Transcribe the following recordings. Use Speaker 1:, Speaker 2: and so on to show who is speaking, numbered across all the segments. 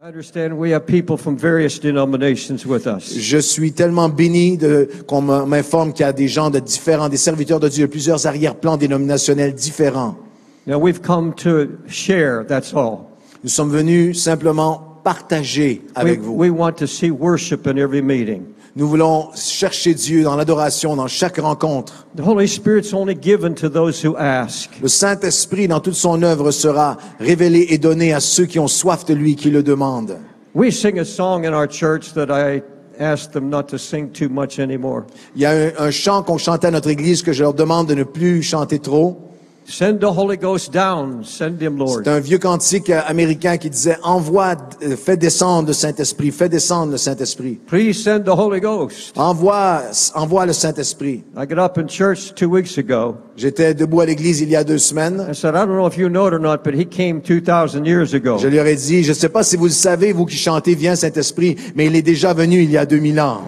Speaker 1: I understand we have people from various denominations with us.
Speaker 2: Je suis tellement béni qu'on m'informe qu'il y a des gens de différents, des serviteurs de Dieu, de plusieurs arrière-plans dénominationnels différents.
Speaker 1: Now we've come to share, that's all.
Speaker 2: Nous sommes venus simplement partager avec vous.
Speaker 1: We want to see worship in every meeting.
Speaker 2: Nous voulons chercher Dieu dans l'adoration, dans chaque rencontre.
Speaker 1: The Holy Spirit's only given to those who ask.
Speaker 2: Le Saint-Esprit, dans toute son œuvre, sera révélé et donné à ceux qui ont soif de lui, qui le demandent.
Speaker 1: We sing a song in our church that I ask them not to sing too much anymore.
Speaker 2: Il y a un chant qu'on chantait à notre église que je leur demande de ne plus chanter trop.
Speaker 1: Send the Holy Ghost down, send him, Lord.
Speaker 2: C'est un vieux cantique américain qui disait fais descendre le Saint-Esprit, fais descendre le Saint-Esprit.
Speaker 1: Please send the Holy Ghost.
Speaker 2: Envoie le Saint-Esprit.
Speaker 1: I got up in church 2 weeks ago.
Speaker 2: J'étais debout à l'église il y a 2 semaines.
Speaker 1: I said, I don't know if you know it or not, but he came 2,000 years ago.
Speaker 2: Je leur ai dit, je ne sais pas si vous le savez, vous qui chantez, viens Saint-Esprit, mais il est déjà venu il y a 2000 ans.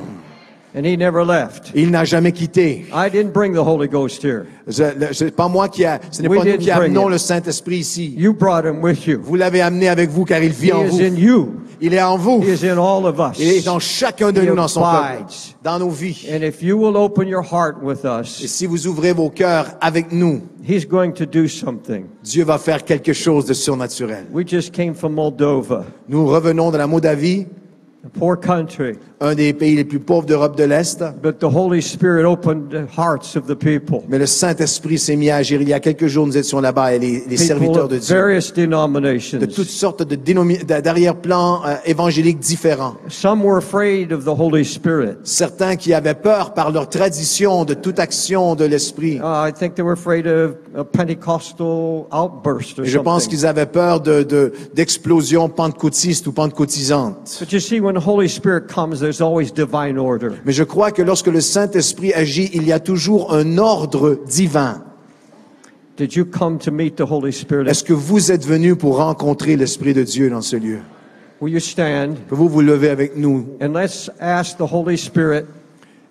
Speaker 1: And he never left.
Speaker 2: Il n'a jamais quitté.
Speaker 1: I didn't bring the Holy Ghost here.
Speaker 2: Ce n'est pas nous qui amenons le Saint-Esprit ici.
Speaker 1: You brought him with you.
Speaker 2: Vous l'avez amené avec vous car il vit en vous.
Speaker 1: He is in you.
Speaker 2: Il est en vous.
Speaker 1: He is in all of us.
Speaker 2: Il est dans chacun de nous, dans son peuple, dans nos vies.
Speaker 1: And if you will open your heart with us,
Speaker 2: et si vous ouvrez vos cœurs avec nous,
Speaker 1: He's going to do something.
Speaker 2: Dieu va faire quelque chose de surnaturel.
Speaker 1: We just came from Moldova.
Speaker 2: Nous revenons de la Moldavie,
Speaker 1: a poor country.
Speaker 2: Un des pays les plus pauvres d'Europe de l'Est.
Speaker 1: But the Holy Spirit opened the hearts of the people.
Speaker 2: Mais le Saint-Esprit s'est mis à agir. Il y a quelques jours, nous étions là-bas et les serviteurs de Dieu.
Speaker 1: Various denominations.
Speaker 2: De toutes sortes d'arrière-plans évangéliques différents.
Speaker 1: Some were afraid of the Holy Spirit.
Speaker 2: Certains qui avaient peur par leur tradition de toute action de l'Esprit.
Speaker 1: I think they were afraid of a Pentecostal outburst or
Speaker 2: et je pense qu'ils avaient peur d'explosions pentecôtistes ou pentecôtisantes.
Speaker 1: But you see, when the Holy Spirit comes, there's always divine order.
Speaker 2: Mais je crois que lorsque le Saint-Esprit agit, il y a toujours un ordre divin.
Speaker 1: Did you come to meet the Holy Spirit?
Speaker 2: Est-ce que vous êtes venus pour rencontrer l'Esprit de Dieu dans ce lieu?
Speaker 1: Will you stand?
Speaker 2: Pouvez-vous vous lever avec nous?
Speaker 1: And let's ask the Holy Spirit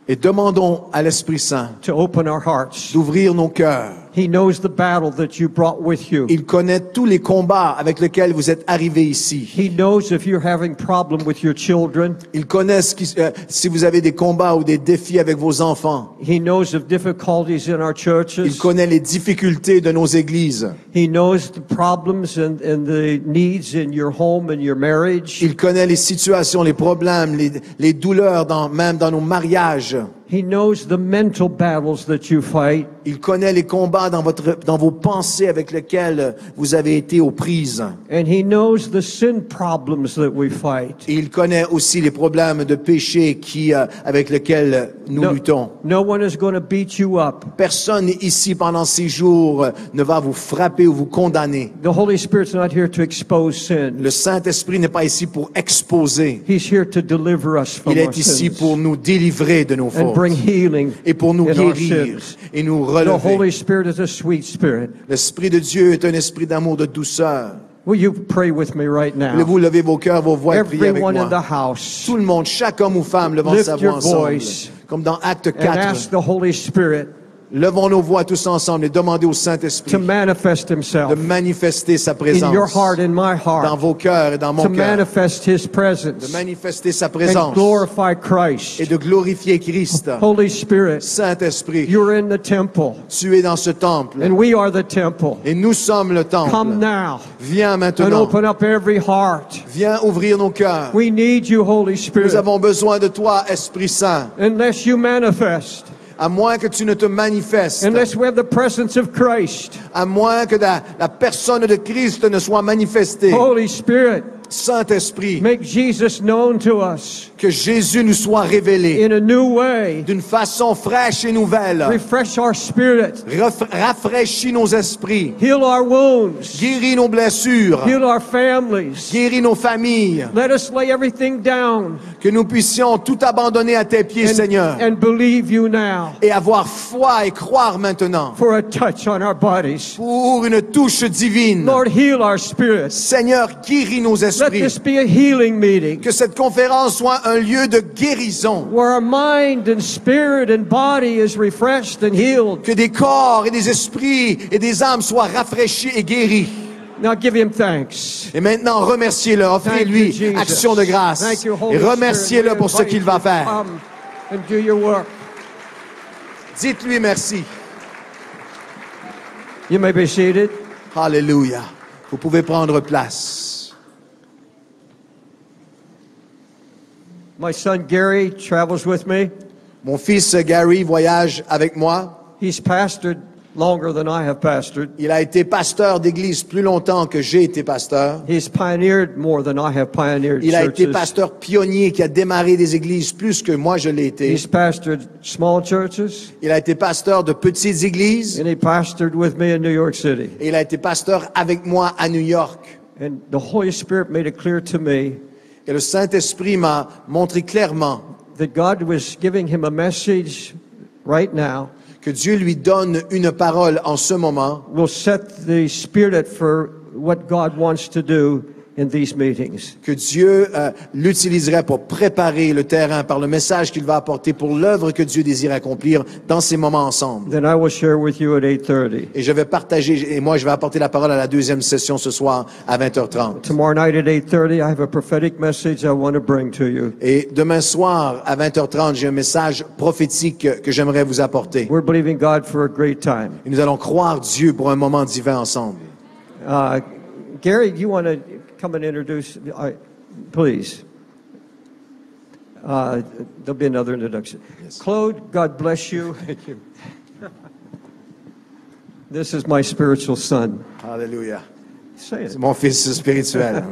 Speaker 2: et demandons à l'Esprit Saint
Speaker 1: to open our hearts.
Speaker 2: D'ouvrir nos cœurs.
Speaker 1: He knows the battle that you brought with you.
Speaker 2: Il connaît tous les combats avec lesquels vous êtes arrivés ici.
Speaker 1: He knows if you're having problem with your children.
Speaker 2: Il connaît si vous avez des combats ou des défis avec vos enfants.
Speaker 1: He knows of difficulties in our churches.
Speaker 2: Il connaît les difficultés de nos églises.
Speaker 1: He knows the problems and the needs in your home and your marriage.
Speaker 2: Il connaît les situations, les problèmes, les douleurs même dans nos mariages.
Speaker 1: He knows the mental battles that you fight.
Speaker 2: Il connaît les combats dans vos pensées avec lesquels vous avez été aux prises.
Speaker 1: And he knows the sin problems that we fight.
Speaker 2: Et il connaît aussi les problèmes de péché avec lesquels nous luttons.
Speaker 1: No one is going to beat you up.
Speaker 2: Personne ici pendant ces jours ne va vous frapper ou vous condamner.
Speaker 1: The Holy Spirit's not here to expose sin.
Speaker 2: Le Saint-Esprit n'est pas ici pour exposer.
Speaker 1: He's here to deliver us from
Speaker 2: Il est ici pour nous délivrer de nos fautes.
Speaker 1: Bring healing
Speaker 2: et pour nous guérir et nous relever.
Speaker 1: The Holy Spirit is a sweet spirit.
Speaker 2: L'Esprit de Dieu est un esprit d'amour, de douceur.
Speaker 1: Will you pray with me right now?
Speaker 2: Voulez-vous lever vos cœurs, vos voix et prier avec moi?
Speaker 1: Everyone in the house.
Speaker 2: Tout le monde, chaque homme ou femme, levant sa voix ensemble. Comme dans Acte 4.
Speaker 1: And ask the Holy Spirit.
Speaker 2: Levons nos voix tous ensemble et demandez au Saint-Esprit
Speaker 1: to manifest himself
Speaker 2: de manifester sa présence
Speaker 1: in your heart and my heart,
Speaker 2: dans vos cœurs et dans mon
Speaker 1: to
Speaker 2: cœur,
Speaker 1: manifest his presence,
Speaker 2: de manifester sa présence
Speaker 1: and glorify Christ.
Speaker 2: Et de glorifier Christ.
Speaker 1: Holy Spirit,
Speaker 2: Saint-Esprit,
Speaker 1: you're in the temple,
Speaker 2: tu es dans ce temple,
Speaker 1: and we are the temple.
Speaker 2: Et nous sommes le temple.
Speaker 1: Come now,
Speaker 2: viens maintenant,
Speaker 1: and open up every heart.
Speaker 2: Viens ouvrir nos cœurs.
Speaker 1: We need you, Holy Spirit.
Speaker 2: Nous avons besoin de toi, Esprit Saint.
Speaker 1: Unless you manifest.
Speaker 2: À moins que tu ne te manifestes.
Speaker 1: Unless we have the presence of Christ.
Speaker 2: À moins que la personne de Christ ne soit manifestée.
Speaker 1: Holy Spirit.
Speaker 2: Saint-Esprit.
Speaker 1: Make Jesus known to us.
Speaker 2: Que Jésus nous soit révélé.
Speaker 1: In a new way.
Speaker 2: D'une façon fraîche et nouvelle.
Speaker 1: Refresh our spirit.
Speaker 2: Rafraîchis nos esprits.
Speaker 1: Heal our wounds.
Speaker 2: Guéris nos blessures.
Speaker 1: Heal our families.
Speaker 2: Guéris nos familles.
Speaker 1: Let us lay everything down.
Speaker 2: Que nous puissions tout abandonner à tes pieds, Seigneur.
Speaker 1: And believe you now.
Speaker 2: Et avoir foi et croire maintenant.
Speaker 1: For a touch on our bodies.
Speaker 2: Pour une touche divine.
Speaker 1: Lord, heal our spirits.
Speaker 2: Seigneur, guéris nos esprits.
Speaker 1: Let this be a healing meeting.
Speaker 2: Que cette conférence soit un lieu de guérison.
Speaker 1: Where our mind and spirit and body is refreshed and healed.
Speaker 2: Que des corps et des esprits et des âmes soient rafraîchis et guéris.
Speaker 1: Now give him thanks.
Speaker 2: Et maintenant, remerciez-le.
Speaker 1: Thank you,
Speaker 2: Offrez-lui
Speaker 1: Jesus.
Speaker 2: action de grâce.
Speaker 1: Thank you, Holy
Speaker 2: Et remerciez-le
Speaker 1: Spirit.
Speaker 2: pour ce qu'il va
Speaker 1: We invite you to
Speaker 2: faire.
Speaker 1: come and do your work.
Speaker 2: Dites-lui merci.
Speaker 1: You may be seated.
Speaker 2: Alléluia. Vous pouvez prendre place.
Speaker 1: My son Gary travels with me.
Speaker 2: Mon fils Gary voyage avec moi.
Speaker 1: He's pastored longer than I have pastored.
Speaker 2: Il a été pasteur d'église plus longtemps que j'ai été pasteur.
Speaker 1: He's pioneered more than I have pioneered
Speaker 2: Il a été
Speaker 1: churches.
Speaker 2: pasteur pionnier qui a démarré des églises plus que moi je l'ai été.
Speaker 1: He's pastored small churches,
Speaker 2: Il a été pasteur de petites églises
Speaker 1: and he pastored with me in New York City.
Speaker 2: et il a été pasteur avec moi à New York.
Speaker 1: And the Holy Spirit made it clear to me
Speaker 2: Et le Saint-Esprit m'a montré clairement
Speaker 1: that God was giving him a message right now
Speaker 2: que Dieu lui donne une parole en ce moment
Speaker 1: will set the spirit for what God wants to do in these meetings.
Speaker 2: que Dieu l'utiliserait pour préparer le terrain par le message qu'il va apporter pour l'œuvre que Dieu désire accomplir dans ces moments ensemble.
Speaker 1: Then I will share with you at 8:30.
Speaker 2: Et je vais partager, et moi je vais apporter la parole à la deuxième session ce soir à 20h30.
Speaker 1: Tomorrow night at 8:30, I have a prophetic message I want to bring to you.
Speaker 2: Et demain soir à 20h30, j'ai un message prophétique que j'aimerais vous apporter.
Speaker 1: We're believing God for a great time.
Speaker 2: Et nous allons croire Dieu pour un moment divin ensemble.
Speaker 1: Gary, you want to come and introduce, please? There'll be another introduction.
Speaker 2: Yes.
Speaker 1: Claude, God bless you. Thank you. This is my spiritual son.
Speaker 2: Alléluia.
Speaker 1: Say it.
Speaker 2: C'est mon fils spirituel.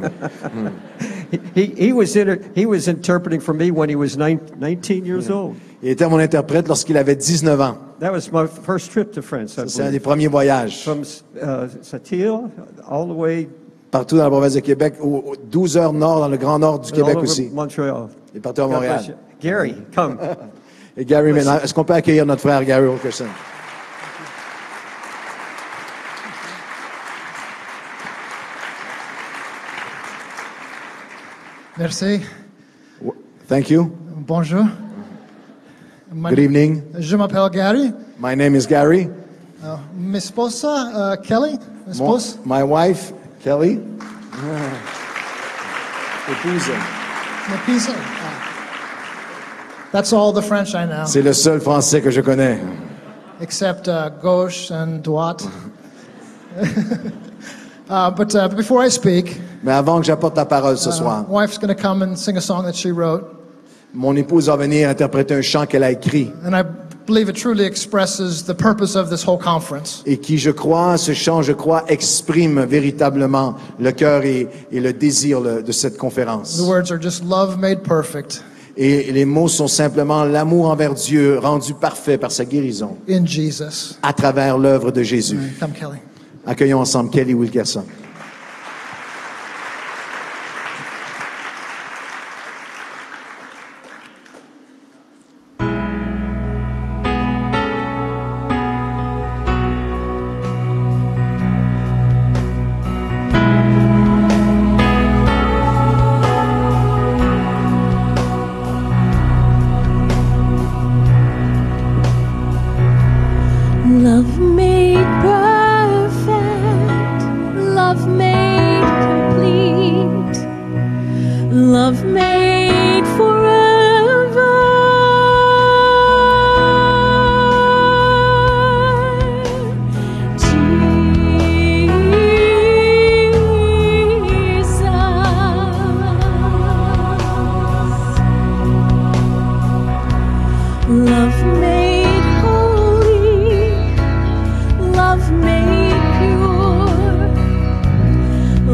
Speaker 1: He was interpreting for me when he was 19 years old.
Speaker 2: Il était mon interprète lorsqu'il avait 19 ans.
Speaker 1: That was my first trip to France, I
Speaker 2: C'est un
Speaker 1: believe.
Speaker 2: des premiers voyages.
Speaker 1: From Sept-Îles all the way
Speaker 2: Partout dans la province de Québec, 12 heures nord, dans le grand nord du
Speaker 1: all
Speaker 2: Québec
Speaker 1: over
Speaker 2: aussi.
Speaker 1: Montreal.
Speaker 2: Il est parti à
Speaker 1: God bless you.
Speaker 2: Montréal.
Speaker 1: Gary, come.
Speaker 2: Et Gary, maintenant, est-ce qu'on peut accueillir notre frère Gary Wilkerson?
Speaker 3: Merci.
Speaker 2: Thank you.
Speaker 3: Bonjour.
Speaker 2: Good evening.
Speaker 3: Je m'appelle Gary.
Speaker 2: My name is Gary.
Speaker 3: Mi sposa, Kelly. Mi sposa.
Speaker 2: My wife, Kelly. Épouse.
Speaker 3: Mi pizza. That's all the French I know,
Speaker 2: C'est le seul français que je connais.
Speaker 3: except gauche and droite. But before I speak,
Speaker 2: Mais avant que j'apporte la parole ce soir,
Speaker 3: wife's going to come and sing a song that she wrote,
Speaker 2: mon épouse va venir interpréter un chant qu'elle a écrit
Speaker 3: and I believe it truly expresses the purpose of this whole conference.
Speaker 2: et qui, je crois, ce chant, je crois, exprime véritablement le cœur et le désir de cette conférence.
Speaker 3: The words are just love made perfect
Speaker 2: Et les mots sont simplement l'amour envers Dieu rendu parfait par sa guérison
Speaker 3: in Jesus.
Speaker 2: à travers l'œuvre de Jésus.
Speaker 3: Come, Kelly.
Speaker 2: Accueillons ensemble Kelly Wilkerson.
Speaker 4: Love made perfect, love made complete, love made forever. Jesus, love made holy, love made pure,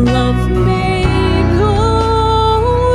Speaker 4: love made glorious.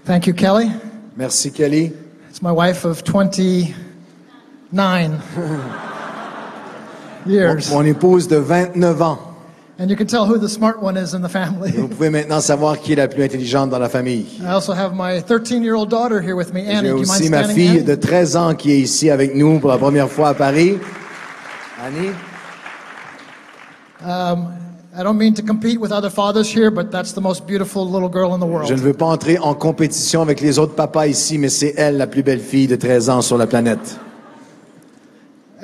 Speaker 3: Thank you, Kelly.
Speaker 2: Merci, Kelly.
Speaker 3: It's my wife of 29 years.
Speaker 2: Mon épouse de 29 ans.
Speaker 3: And you can tell who the smart one is in the family.
Speaker 2: Vous pouvez maintenant savoir qui est la plus intelligente dans la famille.
Speaker 3: I also have my 13-year-old daughter here with me. Annie,
Speaker 2: J'ai
Speaker 3: do you mind
Speaker 2: aussi ma
Speaker 3: standing,
Speaker 2: fille
Speaker 3: Annie?
Speaker 2: de 13 ans qui est ici avec nous pour la première fois à Paris. Annie?
Speaker 3: I don't mean to compete with other fathers here, but that's the most beautiful little girl in the world.
Speaker 2: Je ne veux pas entrer en compétition avec les autres papas ici, mais c'est elle la plus belle fille de 13 ans sur la planète.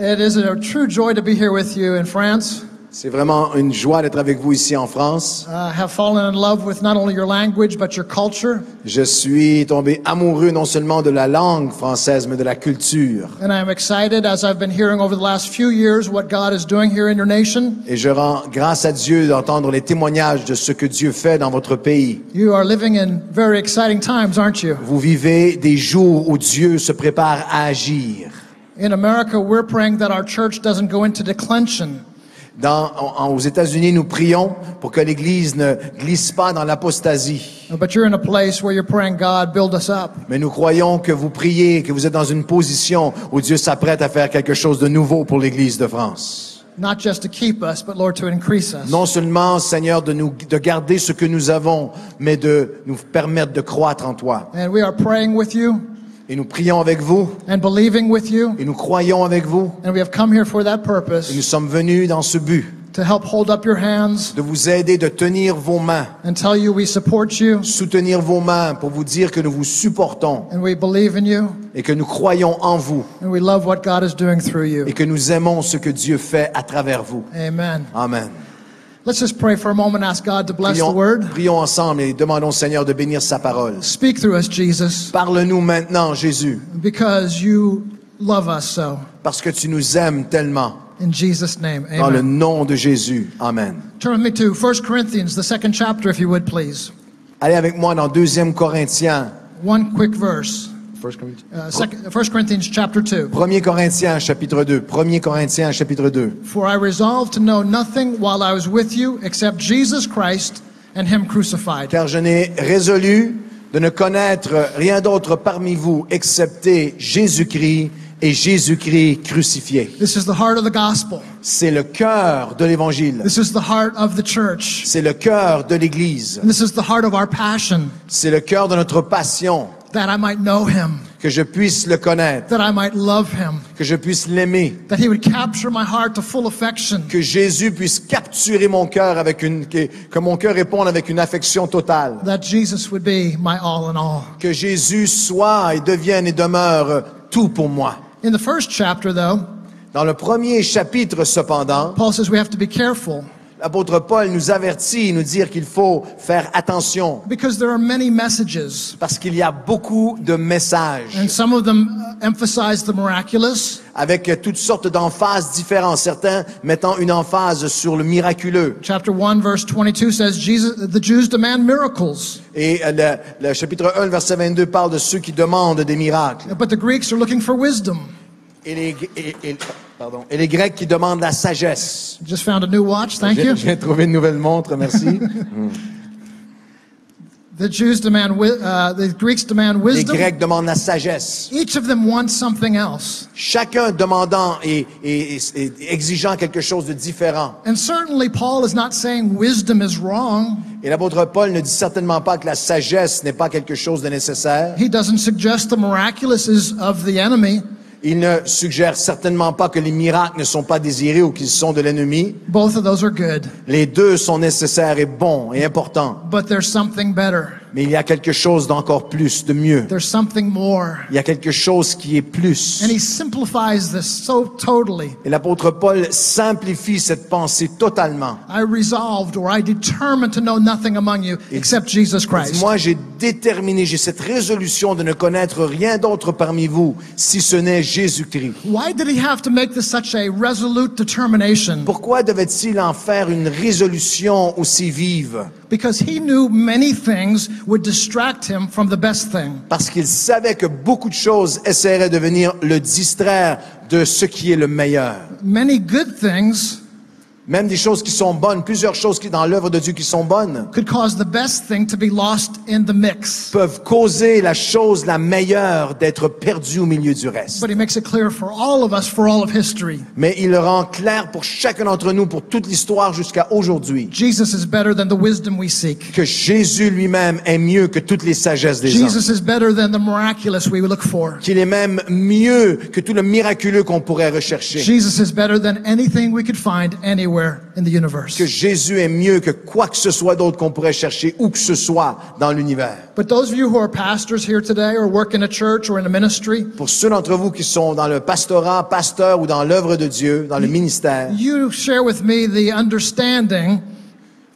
Speaker 3: It is a true joy to be here with you in France.
Speaker 2: C'est vraiment une joie d'être avec vous ici en France.
Speaker 3: I have fallen in love with not only your language, but your culture.
Speaker 2: Je suis tombé amoureux non seulement de la langue française, mais de la culture.
Speaker 3: And I am excited as I've been hearing over the last few years what God is doing here in your nation.
Speaker 2: Et je rends grâce à Dieu d'entendre les témoignages de ce que Dieu fait dans votre pays.
Speaker 3: You are living in very exciting times, aren't you?
Speaker 2: Vous vivez des jours où Dieu se prépare à agir.
Speaker 3: In America, we're praying that our church doesn't go into declension.
Speaker 2: Aux États-Unis, nous prions pour que l'Église ne glisse pas dans l'apostasie.
Speaker 3: But you're in a place where you're praying, God, build us up.
Speaker 2: Mais nous croyons que vous priez, que vous êtes dans une position où Dieu s'apprête à faire quelque chose de nouveau pour l'Église de France.
Speaker 3: Not just to keep us, but Lord, to increase us.
Speaker 2: Non seulement, Seigneur, de garder ce que nous avons, mais de nous permettre de croître en toi.
Speaker 3: And we are praying with you
Speaker 2: Et nous prions avec vous,
Speaker 3: and believing with you.
Speaker 2: et nous croyons avec vous,
Speaker 3: And we have come here for that
Speaker 2: et nous
Speaker 3: purpose,
Speaker 2: sommes venus dans ce but,
Speaker 3: to help hold up your hands
Speaker 2: de vous aider, de tenir vos mains,
Speaker 3: and tell you we support you
Speaker 2: soutenir vos mains pour vous dire que nous vous supportons
Speaker 3: and we believe in you
Speaker 2: et que nous croyons en vous
Speaker 3: and we love what God is doing through you.
Speaker 2: et que nous aimons ce que Dieu fait à travers vous.
Speaker 3: Amen.
Speaker 2: Amen.
Speaker 3: Let's just pray for a moment and ask God to bless the
Speaker 2: Prions,
Speaker 3: word.
Speaker 2: prions ensemble et demandons au Seigneur de bénir sa parole.
Speaker 3: Speak through us, Jesus,
Speaker 2: Parle-nous maintenant, Jésus,
Speaker 3: because you love us so.
Speaker 2: parce que tu nous aimes tellement.
Speaker 3: In Jesus' name,
Speaker 2: Dans le
Speaker 3: amen.
Speaker 2: nom de Jésus. Amen.
Speaker 3: Turn with me to 1 Corinthians, the second chapter, if you would, please.
Speaker 2: Allez avec moi dans 2 Corinthiens.
Speaker 3: One quick verse. 1 Corinthians chapter 2.
Speaker 2: 1 Corinthiens chapitre 2. 1 Corinthiens chapitre 2.
Speaker 3: For I resolved to know nothing while I was with you except Jesus Christ and Him crucified.
Speaker 2: Car je n'ai résolu de ne connaître rien d'autre parmi vous excepté Jésus-Christ et Jésus-Christ crucifié.
Speaker 3: This is the heart of the gospel.
Speaker 2: C'est le cœur de l'Évangile.
Speaker 3: This is the heart of the church.
Speaker 2: C'est le cœur de l'Église.
Speaker 3: And this is the heart of our passion,
Speaker 2: C'est le cœur de notre passion.
Speaker 3: that I might know Him,
Speaker 2: Que je puisse le connaître.
Speaker 3: that I might love Him,
Speaker 2: Que je puisse l'aimer.
Speaker 3: that He would capture my heart to full affection,
Speaker 2: Que Jésus puisse capturer mon cœur que mon cœur réponde avec une affection totale.
Speaker 3: that Jesus would be my all in all.
Speaker 2: Que Jésus soit et devienne et demeure tout pour moi.
Speaker 3: In the first chapter, though,
Speaker 2: Dans le premier chapitre, cependant,
Speaker 3: Paul says we have to be careful
Speaker 2: l'apôtre Paul nous avertit, nous dit qu'il faut faire attention
Speaker 3: because there are many messages,
Speaker 2: parce qu'il y a beaucoup de messages
Speaker 3: and some of them emphasize the miraculous.
Speaker 2: avec toutes sortes d'emphases différentes, certains mettant une emphase sur le miraculeux.
Speaker 3: Chapter 1, verse 22 says the Jews demand miracles,
Speaker 2: Et le chapitre 1, verset 22 parle de ceux qui demandent des miracles.
Speaker 3: but the Greeks are looking for wisdom.
Speaker 2: Et les Grecs qui demandent la sagesse.
Speaker 3: Just found a new watch, thank you.
Speaker 2: J'ai trouvé une nouvelle montre, merci.
Speaker 3: The Greeks demand
Speaker 2: Les
Speaker 3: wisdom.
Speaker 2: Grecs demandent la sagesse.
Speaker 3: Each of them wants something else.
Speaker 2: Chacun demandant et exigeant quelque chose de différent.
Speaker 3: And certainly Paul is not saying wisdom is wrong.
Speaker 2: Et l'apôtre Paul ne dit certainement pas que la sagesse n'est pas quelque chose de nécessaire.
Speaker 3: He doesn't suggest the miraculous is of the enemy.
Speaker 2: Il ne suggère certainement pas que les miracles ne sont pas désirés ou qu'ils sont de l'ennemi.
Speaker 3: Both of those are good.
Speaker 2: Les deux sont nécessaires et bons et importants.
Speaker 3: But there's something better.
Speaker 2: Mais il y a quelque chose d'encore plus, de mieux.
Speaker 3: There's something more.
Speaker 2: Il y a quelque chose qui est plus.
Speaker 3: And he simplifies this so totally.
Speaker 2: Et l'apôtre Paul simplifie cette pensée totalement.
Speaker 3: I resolved or I determined to know nothing among you except Jesus
Speaker 2: Il dit,
Speaker 3: Christ.
Speaker 2: moi, j'ai déterminé, j'ai cette résolution de ne connaître rien d'autre parmi vous, si ce n'est Jésus-Christ.
Speaker 3: Why did he have to make this such a resolute determination?
Speaker 2: Pourquoi devait-il en faire une résolution aussi vive?
Speaker 3: Because he knew many things would distract him from the best thing.
Speaker 2: Parce qu'il savait que beaucoup de choses essaieraient de venir le distraire de ce qui est le meilleur.
Speaker 3: Many good things
Speaker 2: Même des choses qui sont bonnes, plusieurs choses qui dans l'œuvre de Dieu qui sont bonnes,
Speaker 3: could cause the best thing to be lost in the mix.
Speaker 2: peuvent causer la chose la meilleure d'être perdue au milieu du reste.
Speaker 3: But he makes it clear for all of us, for all of history.
Speaker 2: Mais il le rend clair pour chacun d'entre nous, pour toute l'histoire jusqu'à aujourd'hui,
Speaker 3: Jesus is better than the wisdom we seek.
Speaker 2: que Jésus lui-même est mieux que toutes les sagesses des hommes.
Speaker 3: Jesus is better than the miraculous we look for.
Speaker 2: Qu'il est même mieux que tout le miraculeux qu'on pourrait rechercher.
Speaker 3: Jesus is better than anything we could find anywhere in the universe.
Speaker 2: Que Jésus est mieux que quoi que ce soit d'autre qu'on pourrait chercher, où que ce soit dans l'univers.
Speaker 3: But those of you who are pastors here today or work in a church or in a ministry,
Speaker 2: Pour ceux d'entre vous qui sont dans le pastorat, pasteur ou dans l'œuvre de Dieu, dans le ministère,
Speaker 3: you share with me the understanding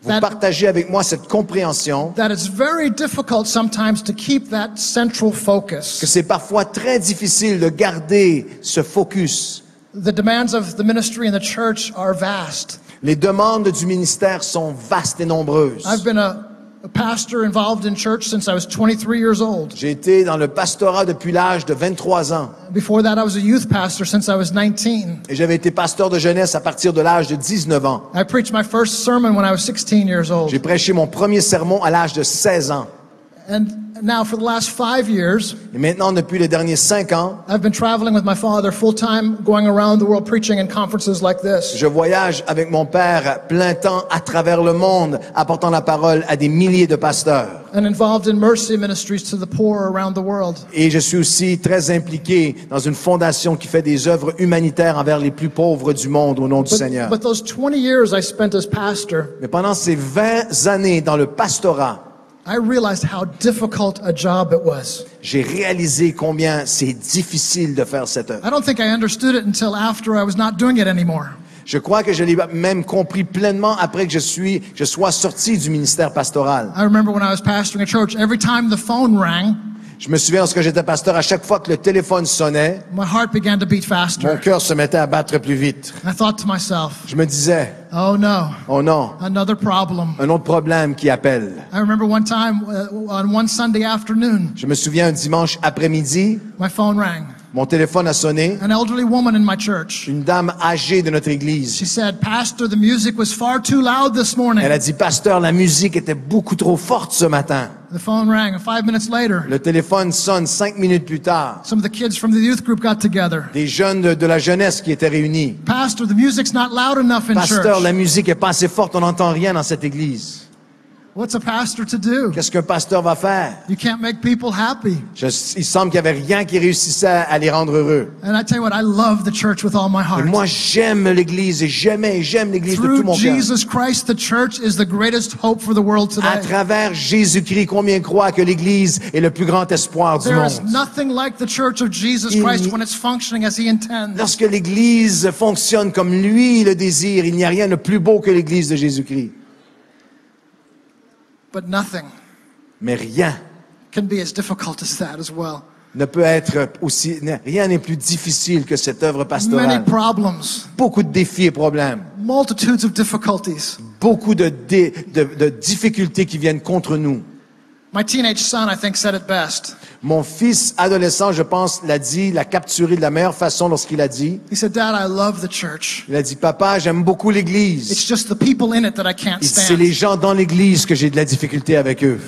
Speaker 2: vous
Speaker 3: that,
Speaker 2: partagez avec moi cette compréhension
Speaker 3: that it's very difficult sometimes to keep that central
Speaker 2: que
Speaker 3: focus.
Speaker 2: c'est parfois très difficile de garder ce focus.
Speaker 3: The demands of the ministry and the church are vast.
Speaker 2: Les demandes du ministère sont vastes et nombreuses.
Speaker 3: I've been a pastor involved in church since I was 23 years old.
Speaker 2: J'ai été dans le pastorat depuis l'âge de 23 ans
Speaker 3: Before that, I was a youth pastor since I was 19.
Speaker 2: et j'avais été pasteur de jeunesse à partir de l'âge de 19 ans.
Speaker 3: I preached my first sermon when I was 16 years old.
Speaker 2: J'ai prêché mon premier sermon à l'âge de 16 ans.
Speaker 3: And now for the last 5 years,
Speaker 2: Et maintenant, depuis les derniers 5 ans,
Speaker 3: I've been traveling with my father full-time, going around the world preaching in conferences like this.
Speaker 2: je voyage avec mon père plein temps à travers le monde, apportant la parole à des milliers de pasteurs.
Speaker 3: And involved in mercy ministries to the poor around the world.
Speaker 2: Et je suis aussi très impliqué dans une fondation qui fait des œuvres humanitaires envers les plus pauvres du monde au nom du Seigneur.
Speaker 3: But those 20 years I spent as pastor,
Speaker 2: Mais pendant ces 20 années dans le pastorat,
Speaker 3: I realized how difficult a job it was.
Speaker 2: j'ai réalisé combien c'est difficile de faire cette œuvre.
Speaker 3: I don't think I understood it until after I was not doing it anymore.
Speaker 2: Je crois que je l'ai même compris pleinement après que je sois sorti du ministère pastoral.
Speaker 3: I remember when I was pastoring a church, every time the phone rang,
Speaker 2: Je me souviens lorsque j'étais pasteur, à chaque fois que le téléphone sonnait,
Speaker 3: my heart began to beat
Speaker 2: mon
Speaker 3: faster.
Speaker 2: cœur se mettait à battre plus vite.
Speaker 3: I thought to myself,
Speaker 2: Je me disais,
Speaker 3: oh no,
Speaker 2: oh non,
Speaker 3: another problem.
Speaker 2: un autre problème qui appelle.
Speaker 3: I remember one time on one Sunday afternoon,
Speaker 2: Je me souviens un dimanche après-midi,
Speaker 3: my phone rang.
Speaker 2: mon téléphone a sonné.
Speaker 3: An elderly woman in my church.
Speaker 2: Une dame âgée de notre
Speaker 3: She
Speaker 2: église.
Speaker 3: said, Pastor, the music was far too loud this morning.
Speaker 2: Elle a dit, pasteur, la musique était beaucoup trop forte ce matin.
Speaker 3: The phone rang, and 5 minutes later,
Speaker 2: Le téléphone sonne 5 minutes plus tard.
Speaker 3: some of the kids from the youth group got together.
Speaker 2: Des jeunes de la jeunesse qui étaient réunis.
Speaker 3: Pastor, the music's not loud enough in
Speaker 2: Pasteur,
Speaker 3: church.
Speaker 2: la musique est pas assez forte, on n'entend rien dans cette église.
Speaker 3: What's a pastor to do?
Speaker 2: Qu'est-ce qu'un pasteur va faire?
Speaker 3: You can't make people happy.
Speaker 2: Il semble qu'il n'y avait rien qui réussissait à les rendre heureux.
Speaker 3: And I tell you what, I love the church with all my
Speaker 2: Et
Speaker 3: heart.
Speaker 2: moi, j'aime l'église et j'aime l'église de tout
Speaker 3: Through
Speaker 2: mon cœur.
Speaker 3: Jesus Christ, the church is the greatest hope for the world
Speaker 2: À
Speaker 3: today.
Speaker 2: travers Jésus-Christ, combien croient que l'église est le plus grand espoir du
Speaker 3: There
Speaker 2: monde?
Speaker 3: is nothing like the church of Jesus Christ when it's functioning as he intends.
Speaker 2: Lorsque l'église fonctionne comme lui le désire, il n'y a rien de plus beau que l'église de Jésus-Christ.
Speaker 3: But nothing
Speaker 2: Mais rien
Speaker 3: can be as difficult as that as well.
Speaker 2: ne peut être aussi, rien n'est plus difficile que cette œuvre
Speaker 3: Many
Speaker 2: pastorale.
Speaker 3: problems,
Speaker 2: Beaucoup de défis et problèmes.
Speaker 3: multitudes of difficulties.
Speaker 2: Beaucoup de difficultés qui viennent contre nous.
Speaker 3: My teenage son, I think, said it best.
Speaker 2: Mon fils adolescent, je pense, l'a capturé de la meilleure façon lorsqu'il a dit.
Speaker 3: He said, Dad, I love the church.
Speaker 2: Il a dit, papa, j'aime beaucoup
Speaker 3: It's
Speaker 2: l'église.
Speaker 3: just the people in it that I can't
Speaker 2: Il dit, c'est les
Speaker 3: stand.
Speaker 2: gens dans l'église que j'ai de la difficulté avec eux.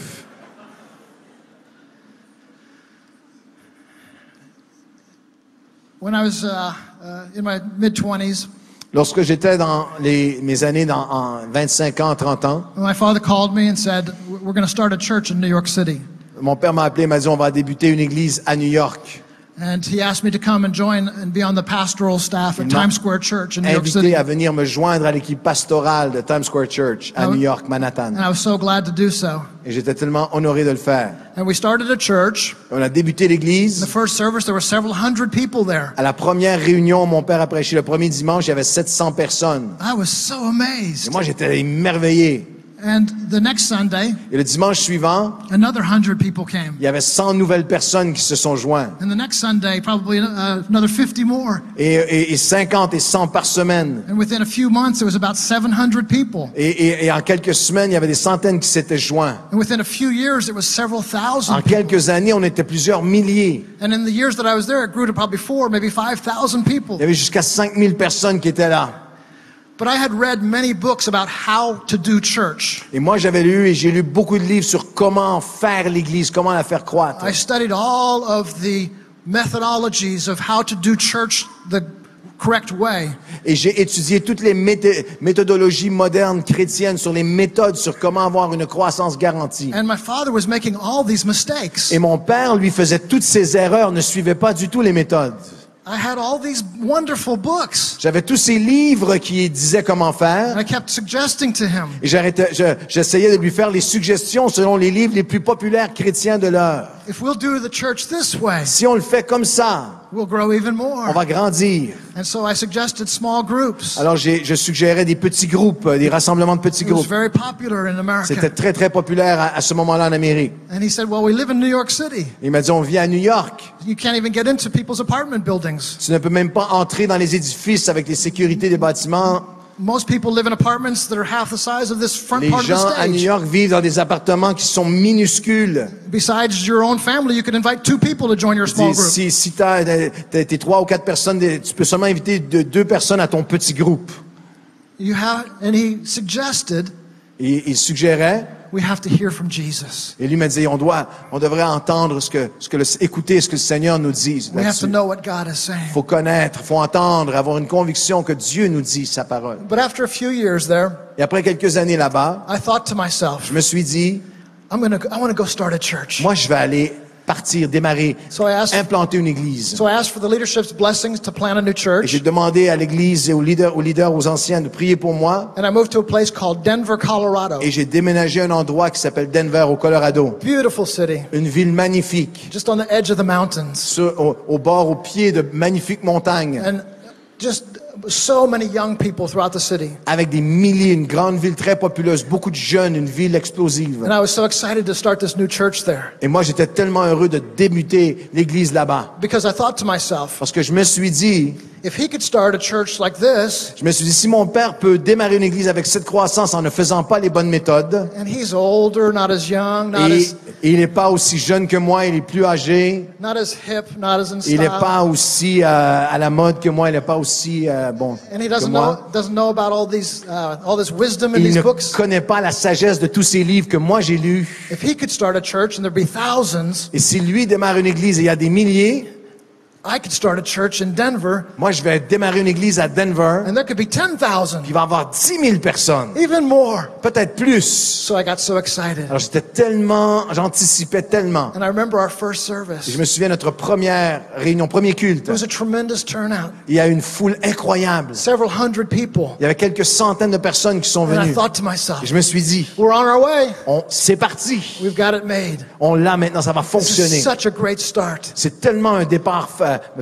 Speaker 3: When I was in my mid-20s,
Speaker 2: Lorsque j'étais dans mes années en 25 ans, 30 ans,
Speaker 3: my father called me and said, we're going to start a church in New York City.
Speaker 2: mon père m'a appelé et m'a dit, on va débuter une église à New York.
Speaker 3: And he asked me to come and join and be on the pastoral staff at
Speaker 2: Il m'a
Speaker 3: Times Square Church in New York City.
Speaker 2: invité à venir me joindre à l'équipe pastorale de Times Square Church à New York, Manhattan.
Speaker 3: And I was so glad to do so.
Speaker 2: Et j'étais tellement honoré de le faire.
Speaker 3: And we started a church.
Speaker 2: On a débuté
Speaker 3: In the
Speaker 2: l'église.
Speaker 3: first service, there were several hundred people there.
Speaker 2: À la première réunion, mon père a prêché le premier dimanche, il y avait 700 personnes.
Speaker 3: I was so
Speaker 2: Et
Speaker 3: amazed.
Speaker 2: moi, j'étais émerveillé.
Speaker 3: And the next Sunday,
Speaker 2: Et le dimanche suivant,
Speaker 3: another 100 people came.
Speaker 2: il y avait 100 nouvelles personnes qui se sont jointes.
Speaker 3: And the next Sunday, probably another 50 more.
Speaker 2: Et 50 et 100 par semaine.
Speaker 3: And within a few months, there was about 700 people.
Speaker 2: Et en quelques semaines, il y avait des centaines qui s'étaient joints.
Speaker 3: And within a few years, it was several
Speaker 2: En
Speaker 3: thousand.
Speaker 2: quelques années, on était plusieurs milliers.
Speaker 3: And in the years that I was there, it grew to probably 4, maybe 5,000 people.
Speaker 2: Il y avait jusqu'à 5000 personnes qui étaient là.
Speaker 3: But I had read many books about how to do church.
Speaker 2: Et moi, j'ai lu beaucoup de livres sur comment faire l'église, comment la faire croître.
Speaker 3: I studied all of the methodologies of how to do church the correct way.
Speaker 2: Et j'ai étudié toutes les méthodologies modernes chrétiennes sur les méthodes sur comment avoir une croissance garantie.
Speaker 3: And my father was making all these mistakes.
Speaker 2: Et mon père, lui, faisait toutes ces erreurs, ne suivait pas du tout les méthodes.
Speaker 3: I had all these wonderful books.
Speaker 2: J'avais tous ces livres qui disaient comment
Speaker 3: And
Speaker 2: faire.
Speaker 3: I kept suggesting to him,
Speaker 2: Et j'essayais de lui faire les suggestions selon les livres les plus populaires chrétiens de l'heure.
Speaker 3: if we'll do the church this way,
Speaker 2: Si on le fait comme ça,
Speaker 3: we'll grow even
Speaker 2: on
Speaker 3: more.
Speaker 2: va grandir.
Speaker 3: And so I suggested small groups.
Speaker 2: Alors, je suggérais des petits groupes, des rassemblements de petits
Speaker 3: It was
Speaker 2: groupes.
Speaker 3: very popular in
Speaker 2: C'était
Speaker 3: America.
Speaker 2: très, très populaire à ce moment-là en Amérique.
Speaker 3: And he said, well, we live in New York City.
Speaker 2: Il m'a dit, on vit à New York.
Speaker 3: You can't even get into people's apartment buildings.
Speaker 2: Tu ne peux même pas entrer dans les édifices avec les sécurités des bâtiments.
Speaker 3: Most people live in apartments that are half the size of this front
Speaker 2: Les
Speaker 3: part of the
Speaker 2: gens à New
Speaker 3: stage.
Speaker 2: York vivent dans des appartements qui sont minuscules.
Speaker 3: Besides your own family, you can invite 2 people to join your small group.
Speaker 2: Si t'es 3 ou 4 personnes, tu peux seulement inviter 2 personnes à ton petit groupe.
Speaker 3: And he suggested
Speaker 2: Et il suggérait,
Speaker 3: we have to hear from Jesus.
Speaker 2: et lui m'a dit, on devrait entendre écouter ce que le Seigneur nous dit
Speaker 3: We have to
Speaker 2: là-dessus.
Speaker 3: know what God is saying.
Speaker 2: Faut connaître, faut entendre, avoir une conviction que Dieu nous dit sa parole.
Speaker 3: But after a few years there,
Speaker 2: Et après quelques années là-bas,
Speaker 3: I thought to myself,
Speaker 2: je me suis dit,
Speaker 3: I want to go start a church.
Speaker 2: moi je vais aller partir, démarrer,
Speaker 3: So I
Speaker 2: implanter une église.
Speaker 3: asked for the leadership's blessings to plant a new
Speaker 2: Et
Speaker 3: church.
Speaker 2: j'ai demandé à l'église et aux leaders, aux anciens de prier pour moi.
Speaker 3: And I moved to a place called Denver, Colorado.
Speaker 2: Et j'ai déménagé à un endroit qui s'appelle Denver, au Colorado.
Speaker 3: Beautiful city,
Speaker 2: Une ville magnifique,
Speaker 3: just on the edge of the mountains.
Speaker 2: au bord, au pied de magnifiques montagnes,
Speaker 3: And just so many young people throughout the city.
Speaker 2: avec des milliers, une grande ville très populeuse, beaucoup de jeunes, une ville explosive.
Speaker 3: And I was so excited to start this new church there
Speaker 2: Et moi, j'étais tellement heureux de débuter l'église là-bas.
Speaker 3: because I thought to myself,
Speaker 2: Parce que je me suis dit,
Speaker 3: if he could start a church like this,
Speaker 2: si mon père peut démarrer une église avec cette croissance en ne faisant pas les bonnes méthodes,
Speaker 3: and he's older, not as young, not
Speaker 2: et
Speaker 3: as
Speaker 2: il n'est pas aussi jeune que moi, il est plus âgé,
Speaker 3: hip, not as in
Speaker 2: il n'est
Speaker 3: style,
Speaker 2: pas aussi à la mode que moi, il n'est pas aussi bon
Speaker 3: and he
Speaker 2: que
Speaker 3: doesn't
Speaker 2: moi.
Speaker 3: know about all this wisdom in
Speaker 2: Il
Speaker 3: these
Speaker 2: ne
Speaker 3: books.
Speaker 2: connaît pas la sagesse de tous ces livres que moi j'ai lus.
Speaker 3: If he could start a church and there'd be thousands,
Speaker 2: Et si lui démarre une église et il y a des milliers,
Speaker 3: I could start a church in Denver
Speaker 2: moi je vais démarrer une église à Denver,
Speaker 3: and there could be 10,000,
Speaker 2: puis il va y avoir 10 000 personnes,
Speaker 3: even more.
Speaker 2: peut-être plus.
Speaker 3: So I got so excited.
Speaker 2: Alors j'anticipais tellement.
Speaker 3: And I remember our first
Speaker 2: Et
Speaker 3: service.
Speaker 2: je me souviens de notre première réunion, premier culte.
Speaker 3: It was a tremendous turnout.
Speaker 2: Il y a eu une foule incroyable.
Speaker 3: Several hundred people.
Speaker 2: Il y avait quelques centaines de personnes qui sont
Speaker 3: And I
Speaker 2: venues.
Speaker 3: thought to myself,
Speaker 2: Et je me suis dit,
Speaker 3: we're on our way.
Speaker 2: c'est parti.
Speaker 3: We've got it made.
Speaker 2: On l'a maintenant, ça va
Speaker 3: This
Speaker 2: fonctionner.
Speaker 3: is such a great start.
Speaker 2: C'est tellement un départ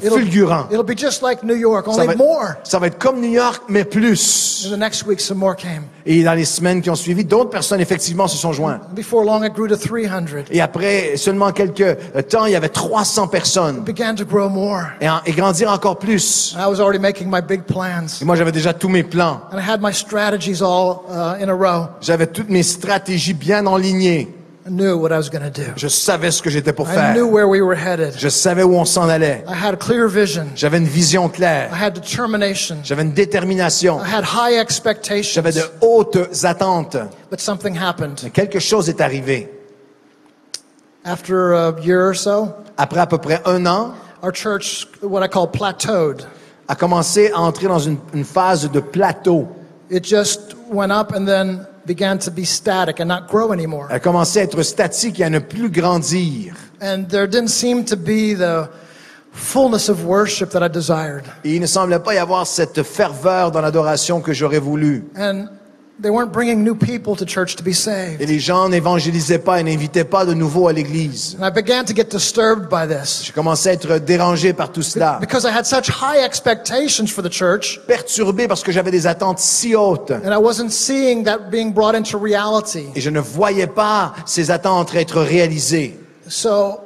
Speaker 2: fulgurant.
Speaker 3: It'll be just like New York,
Speaker 2: Ça
Speaker 3: only
Speaker 2: va,
Speaker 3: more.
Speaker 2: ça va être comme New York, mais plus.
Speaker 3: And the next week, some more came.
Speaker 2: Et dans les semaines qui ont suivi, d'autres personnes effectivement se sont jointes.
Speaker 3: Before long, it grew to 300.
Speaker 2: Et après seulement quelques temps, il y avait 300 personnes.
Speaker 3: It began to grow more.
Speaker 2: Et grandir encore plus.
Speaker 3: I was already making my big plans.
Speaker 2: Et moi, j'avais déjà tous mes plans.
Speaker 3: And I had my strategies all in a row.
Speaker 2: J'avais toutes mes stratégies bien enlignées.
Speaker 3: I knew what I was going to do.
Speaker 2: Je savais ce que j'étais pour
Speaker 3: I
Speaker 2: faire.
Speaker 3: knew where we were headed.
Speaker 2: Je savais où on s'en allait.
Speaker 3: I had a clear vision.
Speaker 2: J'avais une vision
Speaker 3: I
Speaker 2: claire.
Speaker 3: had determination.
Speaker 2: J'avais une détermination.
Speaker 3: I had high expectations.
Speaker 2: J'avais de hautes attentes.
Speaker 3: But something happened.
Speaker 2: Mais quelque chose est arrivé.
Speaker 3: After a year or so,
Speaker 2: Après à peu près 1 an,
Speaker 3: our church, what I call plateaued.
Speaker 2: a commencé à entrer dans une phase de plateau.
Speaker 3: It just went up and then began to be static and not grow anymore.
Speaker 2: Elle a commencé à être statique et à ne plus grandir.
Speaker 3: And there didn't seem to be the fullness of worship that I desired.
Speaker 2: Et il ne semblait pas y avoir cette ferveur dans l'adoration que j'aurais voulu.
Speaker 3: And they weren't bringing new people to church to be
Speaker 2: Et
Speaker 3: saved.
Speaker 2: les gens n'évangélisaient pas et n'invitaient pas de nouveau à l'église.
Speaker 3: And I began to get disturbed by this
Speaker 2: J'ai commencé à être dérangé par tout cela,
Speaker 3: because I had such high expectations for the church,
Speaker 2: perturbé parce que j'avais des attentes si hautes.
Speaker 3: and I wasn't seeing that being brought into reality.
Speaker 2: Et je ne voyais pas ces attentes être réalisées.
Speaker 3: So,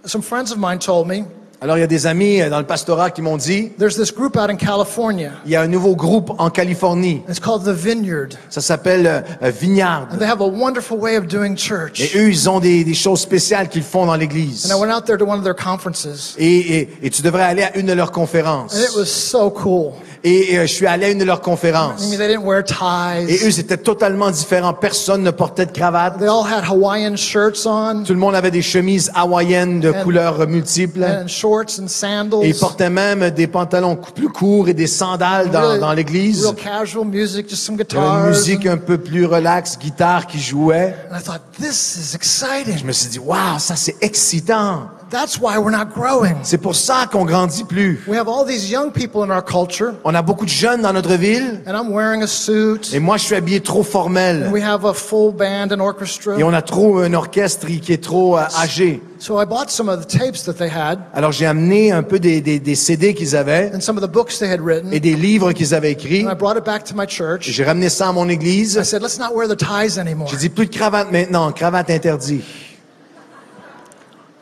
Speaker 3: some friends of mine told me,
Speaker 2: Alors il y a des amis dans le pastorat qui m'ont dit,
Speaker 3: there's this group out in California.
Speaker 2: il y a un nouveau groupe en Californie.
Speaker 3: It's called The Vineyard.
Speaker 2: Ça s'appelle Vignard.
Speaker 3: And they have a wonderful way of doing
Speaker 2: Et
Speaker 3: church.
Speaker 2: eux, ils ont des choses spéciales qu'ils font dans l'église.
Speaker 3: And I went out there to one of their conferences.
Speaker 2: Et tu devrais aller à une de leurs conférences.
Speaker 3: And it was so cool.
Speaker 2: Et je suis allé à une de leurs
Speaker 3: I
Speaker 2: conférences.
Speaker 3: mean, they didn't wear
Speaker 2: Et eux,
Speaker 3: ties.
Speaker 2: c'était totalement différent. Personne ne portait de cravate.
Speaker 3: They all had Hawaiian shirts on
Speaker 2: Tout le monde avait des chemises hawaïennes de couleurs multiples.
Speaker 3: and shorts and
Speaker 2: Et
Speaker 3: sandals.
Speaker 2: ils portaient même des pantalons plus courts et des sandales dans l'église.
Speaker 3: Real casual music, just some
Speaker 2: Il y avait une
Speaker 3: guitars.
Speaker 2: musique un peu plus relaxe, guitare qui jouait.
Speaker 3: And I thought, this is
Speaker 2: Je
Speaker 3: exciting.
Speaker 2: me suis dit, waouh, ça c'est excitant.
Speaker 3: That's why we're not growing.
Speaker 2: C'est pour ça qu'on grandit plus.
Speaker 3: We have all these young people in our culture,
Speaker 2: On a beaucoup de jeunes dans notre ville.
Speaker 3: and I'm wearing a suit.
Speaker 2: Et moi, je suis habillé trop formel.
Speaker 3: And we have a full band and orchestra.
Speaker 2: Et on a trop un orchestre qui est trop âgé.
Speaker 3: So I bought some of the tapes that they had
Speaker 2: Alors j'ai amené un peu des CD qu'ils avaient
Speaker 3: and some of the books they had written.
Speaker 2: et des livres qu'ils avaient écrits.
Speaker 3: And I brought it back to my church.
Speaker 2: J'ai ramené ça à mon église.
Speaker 3: I said, let's not wear the ties anymore.
Speaker 2: J'ai dit plus de cravate maintenant, cravate interdit.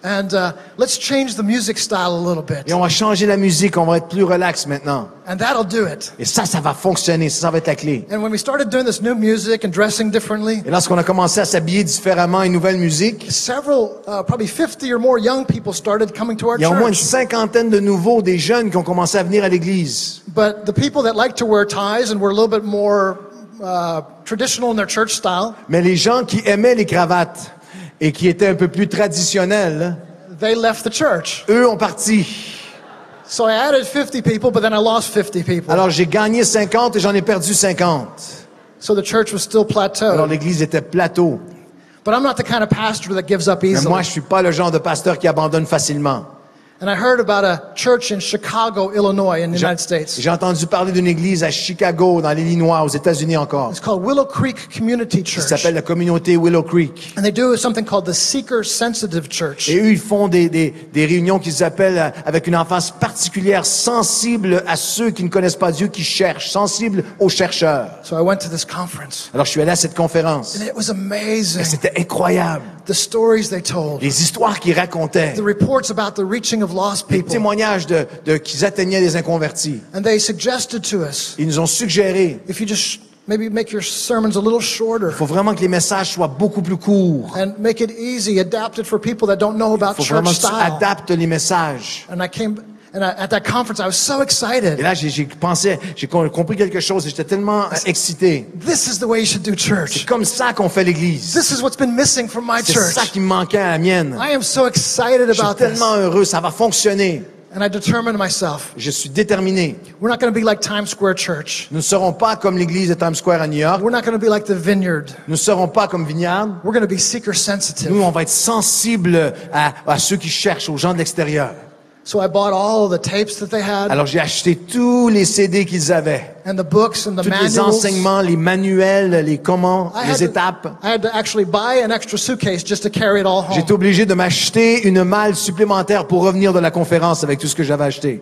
Speaker 3: And let's change the music style a little bit.
Speaker 2: Et on va changer la musique, on va être plus relax maintenant.
Speaker 3: And that'll do it.
Speaker 2: Et ça va fonctionner, ça va être la clé.
Speaker 3: And when we started doing this new music and dressing differently,
Speaker 2: Et lorsqu'on a commencé à s'habiller différemment, une nouvelle musique,
Speaker 3: several, probably 50 or more young people started coming to our
Speaker 2: il y a au moins une
Speaker 3: church.
Speaker 2: cinquantaine de nouveaux, des jeunes qui ont commencé à venir à l'église.
Speaker 3: But the people that like to wear ties and were a little bit more traditional in their church style,
Speaker 2: Mais les gens qui aimaient les cravates et qui étaient un peu plus traditionnels,
Speaker 3: they left the church.
Speaker 2: eux ont parti.
Speaker 3: So I added 50 people, but then I lost 50 people.
Speaker 2: Alors j'ai gagné 50 et j'en ai perdu 50.
Speaker 3: So the church was still
Speaker 2: Alors
Speaker 3: plateaued.
Speaker 2: l'église était plateau.
Speaker 3: But I'm not the kind of pastor that gives up
Speaker 2: Mais
Speaker 3: easily.
Speaker 2: moi, je suis pas le genre de pasteur qui abandonne facilement.
Speaker 3: And I heard about a church in Chicago, Illinois, in the United States.
Speaker 2: J'ai entendu parler d'une église à Chicago, dans l'Illinois, aux États-Unis encore,
Speaker 3: It's called Willow Creek Community
Speaker 2: qui
Speaker 3: Church.
Speaker 2: s'appelle la communauté Willow Creek.
Speaker 3: And they do something called the Seeker Sensitive Church.
Speaker 2: Et eux, ils font des réunions qu'ils appellent avec une emphase particulière, sensible à ceux qui ne connaissent pas Dieu, qui cherchent, sensible aux chercheurs.
Speaker 3: So I went to this conference.
Speaker 2: Alors je suis allé à cette conférence.
Speaker 3: And it was
Speaker 2: Et
Speaker 3: amazing.
Speaker 2: c'était incroyable.
Speaker 3: The stories they told.
Speaker 2: Les histoires qu'ils racontaient,
Speaker 3: The reports about the reaching of lost
Speaker 2: les
Speaker 3: people.
Speaker 2: témoignages qu'ils atteignaient les inconvertis.
Speaker 3: And they suggested to us,
Speaker 2: Ils nous ont suggéré,
Speaker 3: if you just maybe make your sermons a little shorter
Speaker 2: il faut vraiment que les messages soient beaucoup plus courts.
Speaker 3: and make it easy, adapted for people that don't know about
Speaker 2: Il faut vraiment
Speaker 3: church
Speaker 2: que tu
Speaker 3: style.
Speaker 2: adaptes les messages.
Speaker 3: And at that conference, I was so excited.
Speaker 2: Et là, j'ai compris quelque chose et j'étais tellement excité.
Speaker 3: This is the way you should do
Speaker 2: C'est
Speaker 3: church.
Speaker 2: comme ça qu'on fait l'église.
Speaker 3: This is what's been missing from my
Speaker 2: C'est
Speaker 3: church.
Speaker 2: ça qui me manquait à la mienne.
Speaker 3: I am so excited
Speaker 2: Je suis
Speaker 3: about this.
Speaker 2: tellement heureux, ça va fonctionner.
Speaker 3: And I determined myself,
Speaker 2: Je suis déterminé.
Speaker 3: we're not going to be like Times Square Church.
Speaker 2: Nous ne serons pas comme l'église de Times Square à New York.
Speaker 3: We're not going to be like the Vineyard.
Speaker 2: Nous ne serons pas comme Vignard.
Speaker 3: We're going to be seeker sensitive.
Speaker 2: Nous, on va être sensibles à ceux qui cherchent, aux gens de l'extérieur.
Speaker 3: So I bought all the tapes that they had
Speaker 2: Alors, j'ai acheté tous les CD qu'ils avaient.
Speaker 3: and the books and the
Speaker 2: Tous les
Speaker 3: manuals.
Speaker 2: enseignements, les manuels, les comment, les étapes.
Speaker 3: I had to actually buy an extra suitcase just to carry it all home.
Speaker 2: J'étais obligé de m'acheter une malle supplémentaire pour revenir de la conférence avec tout ce que j'avais acheté.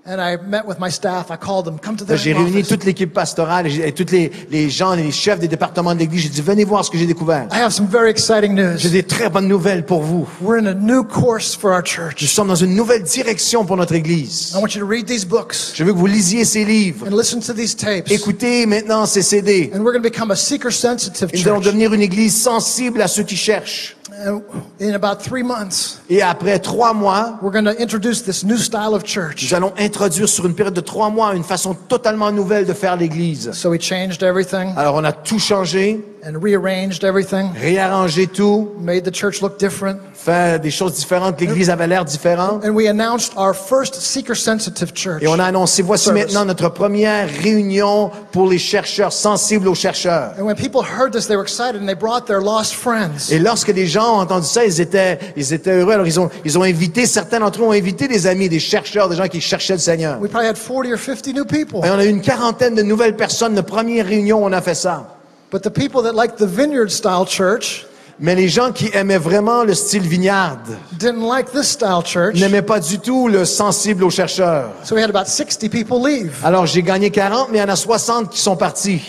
Speaker 3: And I met with my staff. I called them, come to
Speaker 2: Là,
Speaker 3: the
Speaker 2: j'ai réuni
Speaker 3: office.
Speaker 2: toute l'équipe pastorale et tous les gens, les chefs des départements de l'église. J'ai dit, venez voir ce que j'ai découvert.
Speaker 3: I have some very exciting news.
Speaker 2: J'ai des très bonnes nouvelles pour vous.
Speaker 3: We're in a new course for our
Speaker 2: Nous
Speaker 3: church.
Speaker 2: sommes dans une nouvelle direction pour notre église.
Speaker 3: I want you to read these books
Speaker 2: Je veux que vous lisiez ces livres.
Speaker 3: and listen to these tapes.
Speaker 2: Écoutez maintenant ces CD.
Speaker 3: And we're going to become a seeker-sensitive
Speaker 2: Et nous allons
Speaker 3: church.
Speaker 2: devenir une église sensible à ceux qui cherchent.
Speaker 3: And in about 3 months,
Speaker 2: Et après 3 mois,
Speaker 3: we're going to introduce this new style of church.
Speaker 2: nous allons introduire sur une période de 3 mois une façon totalement nouvelle de faire l'église.
Speaker 3: So we changed everything.
Speaker 2: Alors on a tout changé
Speaker 3: and rearranged everything,
Speaker 2: réarranger tout,
Speaker 3: made the church look different.
Speaker 2: faire des choses différentes. L'Église avait l'air différente.
Speaker 3: And we announced our first seeker-sensitive church.
Speaker 2: Et on a annoncé, voici
Speaker 3: service.
Speaker 2: maintenant notre première réunion pour les chercheurs, sensibles aux chercheurs.
Speaker 3: And when people heard this, they were excited and they brought their lost friends.
Speaker 2: Et lorsque les gens ont entendu ça, ils étaient heureux. Alors ils ont invité, certains d'entre eux ont invité des amis, des chercheurs, des gens qui cherchaient le Seigneur.
Speaker 3: We probably had 40 or 50 new people.
Speaker 2: Et on a eu une quarantaine de nouvelles personnes. La première réunion, on a fait ça.
Speaker 3: But the people that liked the vineyard-style church
Speaker 2: Mais les gens qui aimaient vraiment le style vignard
Speaker 3: didn't like this style church.
Speaker 2: n'aimaient pas du tout le sensible aux chercheurs.
Speaker 3: So we had about 60 people leave.
Speaker 2: Alors j'ai gagné 40, mais il y en a 60 qui sont partis.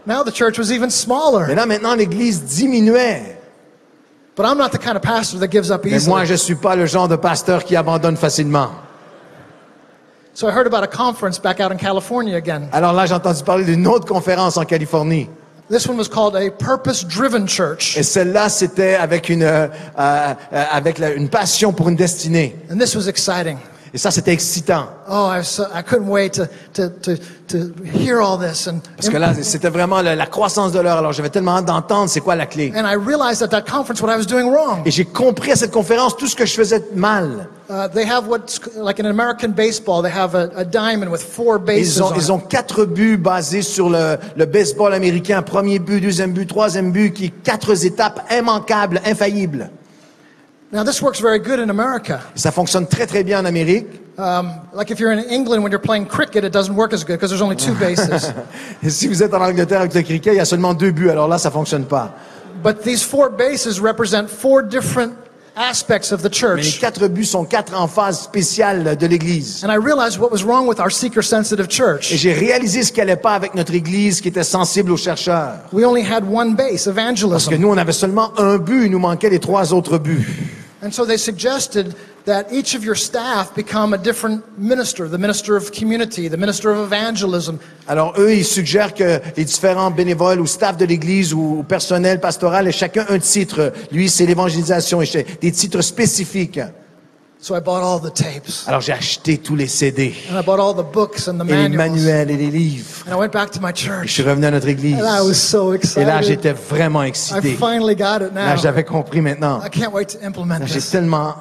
Speaker 3: Now the church was even
Speaker 2: Mais
Speaker 3: smaller.
Speaker 2: là, maintenant, l'Église diminuait.
Speaker 3: But I'm not the kind of pastor that gives up
Speaker 2: Mais moi,
Speaker 3: easily.
Speaker 2: je suis pas le genre de pasteur qui abandonne facilement.
Speaker 3: So I heard about a conference back out in California again.
Speaker 2: Alors là, j'ai entendu parler d'une autre conférence en Californie.
Speaker 3: This one was called a purpose-driven church.
Speaker 2: Et celle-là, c'était avec une passion pour une destinée.
Speaker 3: And this was exciting.
Speaker 2: Et ça, c'était excitant.
Speaker 3: Oh, I couldn't wait to hear all this.
Speaker 2: Parce que là, c'était vraiment la croissance de l'heure. Alors, j'avais tellement hâte d'entendre c'est quoi la clé.
Speaker 3: And I realized at that conference what I was doing wrong.
Speaker 2: Et j'ai compris à cette conférence tout ce que je faisais mal.
Speaker 3: They have what's like in American baseball, they have a diamond with 4 bases on
Speaker 2: Ils ont 4 buts basés sur le baseball américain. Premier but, deuxième but, troisième but, qui est 4 étapes immanquables, infaillibles.
Speaker 3: Now this works very good in America.
Speaker 2: Ça fonctionne très, très bien en Amérique.
Speaker 3: Like if you're in England when you're playing cricket, it doesn't work as good because there's only 2 bases.
Speaker 2: Et si vous êtes en Angleterre avec le cricket, il y a seulement 2 buts. Alors là, ça fonctionne pas.
Speaker 3: But these 4 bases represent 4 different aspects of the
Speaker 2: Mais les
Speaker 3: church.
Speaker 2: 4 buts sont 4 emphases spéciales de l'Église.
Speaker 3: And I realized what was wrong with our seeker-sensitive
Speaker 2: Et
Speaker 3: church.
Speaker 2: j'ai réalisé ce qui allait pas avec notre Église qui était sensible aux chercheurs.
Speaker 3: We only had one base,
Speaker 2: Parce que
Speaker 3: evangelism.
Speaker 2: nous, on avait seulement un but, il nous manquait les 3 autres buts.
Speaker 3: And so they suggested that each of your staff become a different minister, the minister of community, the minister of evangelism.
Speaker 2: Alors eux, ils suggèrent que les différents bénévoles ou staff de l'Église ou personnel pastoral aient chacun un titre. Lui, c'est l'évangélisation et des titres spécifiques.
Speaker 3: So I bought all the tapes.
Speaker 2: Alors j'ai acheté tous les CD
Speaker 3: And I bought all the books and the
Speaker 2: et les
Speaker 3: manuals.
Speaker 2: manuels et les livres.
Speaker 3: And I went back to my
Speaker 2: Et je
Speaker 3: church.
Speaker 2: suis revenu à notre Église.
Speaker 3: And I was so
Speaker 2: Et là,
Speaker 3: excited.
Speaker 2: j'étais vraiment
Speaker 3: I
Speaker 2: excité.
Speaker 3: finally got it
Speaker 2: Là,
Speaker 3: now.
Speaker 2: j'avais compris maintenant.
Speaker 3: I can't wait to implement
Speaker 2: J'ai
Speaker 3: this.
Speaker 2: tellement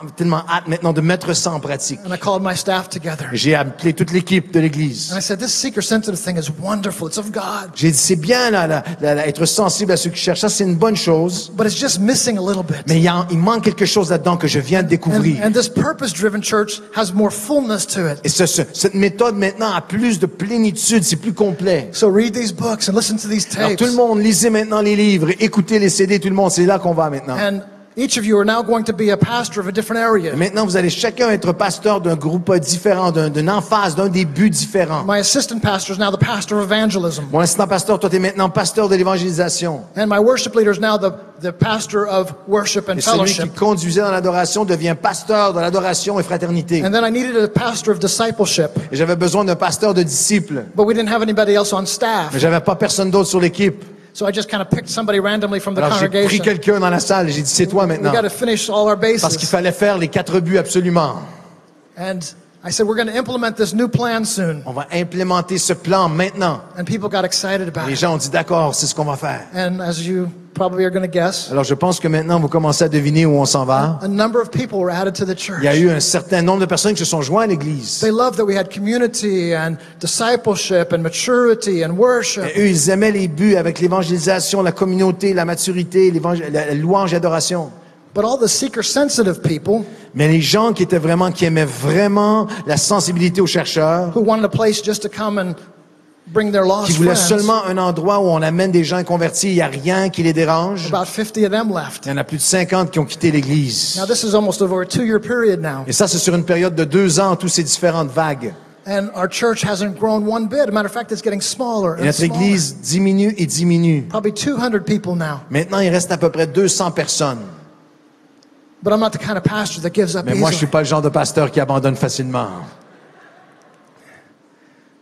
Speaker 2: hâte maintenant de mettre ça en pratique.
Speaker 3: And I called my staff together.
Speaker 2: J'ai appelé toute l'équipe de l'Église.
Speaker 3: And I said, this seeker-sensitive thing is wonderful. It's of God.
Speaker 2: J'ai dit, c'est bien là, être sensible à ceux qui cherchent. Ça, c'est une bonne chose.
Speaker 3: But it's just missing a little bit.
Speaker 2: Mais il manque quelque chose là-dedans que je viens de découvrir.
Speaker 3: And this purpose-driven church has more fullness to it.
Speaker 2: Et cette méthode maintenant a plus de plénitude, c'est plus complet.
Speaker 3: So read these books and listen to these
Speaker 2: Alors
Speaker 3: tapes.
Speaker 2: tout le monde, lisez maintenant les livres, écoutez les CD, tout le monde, c'est là qu'on va maintenant.
Speaker 3: And each of you are now going to be a pastor of a different area.
Speaker 2: Et maintenant, vous allez chacun être pasteur d'un groupe différent, d'une emphase, d'un des buts différents.
Speaker 3: My assistant pastor is now the pastor of evangelism.
Speaker 2: Mon assistant pasteur, toi, tu es maintenant pasteur de l'évangélisation.
Speaker 3: And my worship leader is now the pastor of worship and
Speaker 2: Et celui qui
Speaker 3: fellowship.
Speaker 2: conduisait dans l'adoration devient pasteur de l'adoration et fraternité.
Speaker 3: And then I needed a pastor of discipleship.
Speaker 2: Et j'avais besoin d'un pasteur de disciples.
Speaker 3: But we didn't have anybody else on staff.
Speaker 2: Mais j'avais pas personne d'autre sur l'équipe.
Speaker 3: So I just kind of picked somebody randomly from the
Speaker 2: Alors j'ai pris
Speaker 3: congregation.
Speaker 2: quelqu'un dans la salle et j'ai dit, c'est toi
Speaker 3: We
Speaker 2: maintenant.
Speaker 3: got to finish all our
Speaker 2: Parce qu'il
Speaker 3: bases.
Speaker 2: fallait faire les 4 buts absolument.
Speaker 3: And I said, we're going to implement this new plan soon.
Speaker 2: On va implémenter ce plan maintenant.
Speaker 3: And people got excited about
Speaker 2: Les
Speaker 3: it.
Speaker 2: gens ont dit, d'accord, c'est ce qu'on va faire.
Speaker 3: And as you probably are going to guess,
Speaker 2: Alors je pense que maintenant, vous commencez à deviner où on s'en va.
Speaker 3: a number of people were added to the church.
Speaker 2: Il y a eu un certain nombre de personnes qui se sont joints à l'Église.
Speaker 3: They loved that we had community and discipleship and maturity and worship.
Speaker 2: Et eux, ils aimaient les buts avec l'évangélisation, la communauté, la maturité, la louange et adoration.
Speaker 3: But all the seeker-sensitive people
Speaker 2: Mais les gens qui aimaient vraiment la sensibilité aux chercheurs,
Speaker 3: who wanted a place just to come and bring their
Speaker 2: qui
Speaker 3: lost
Speaker 2: voulaient
Speaker 3: friends,
Speaker 2: seulement un endroit où on amène des gens convertis, il n'y a rien qui les dérange.
Speaker 3: about 50 of them left.
Speaker 2: Il y en a plus de 50 qui ont quitté l'Église.
Speaker 3: Now this is almost over a 2-year period now.
Speaker 2: Et ça, c'est sur une période de 2 ans, toutes ces différentes vagues.
Speaker 3: And our church hasn't grown one bit. As a matter of fact, it's getting smaller
Speaker 2: Et
Speaker 3: and
Speaker 2: notre
Speaker 3: smaller.
Speaker 2: Église diminue et diminue.
Speaker 3: Probably 200 people now.
Speaker 2: Maintenant, il reste à peu près 200 personnes.
Speaker 3: But I'm not the kind of pastor that gives up
Speaker 2: Mais moi, je suis
Speaker 3: easily.
Speaker 2: pas le genre de pasteur qui abandonne facilement.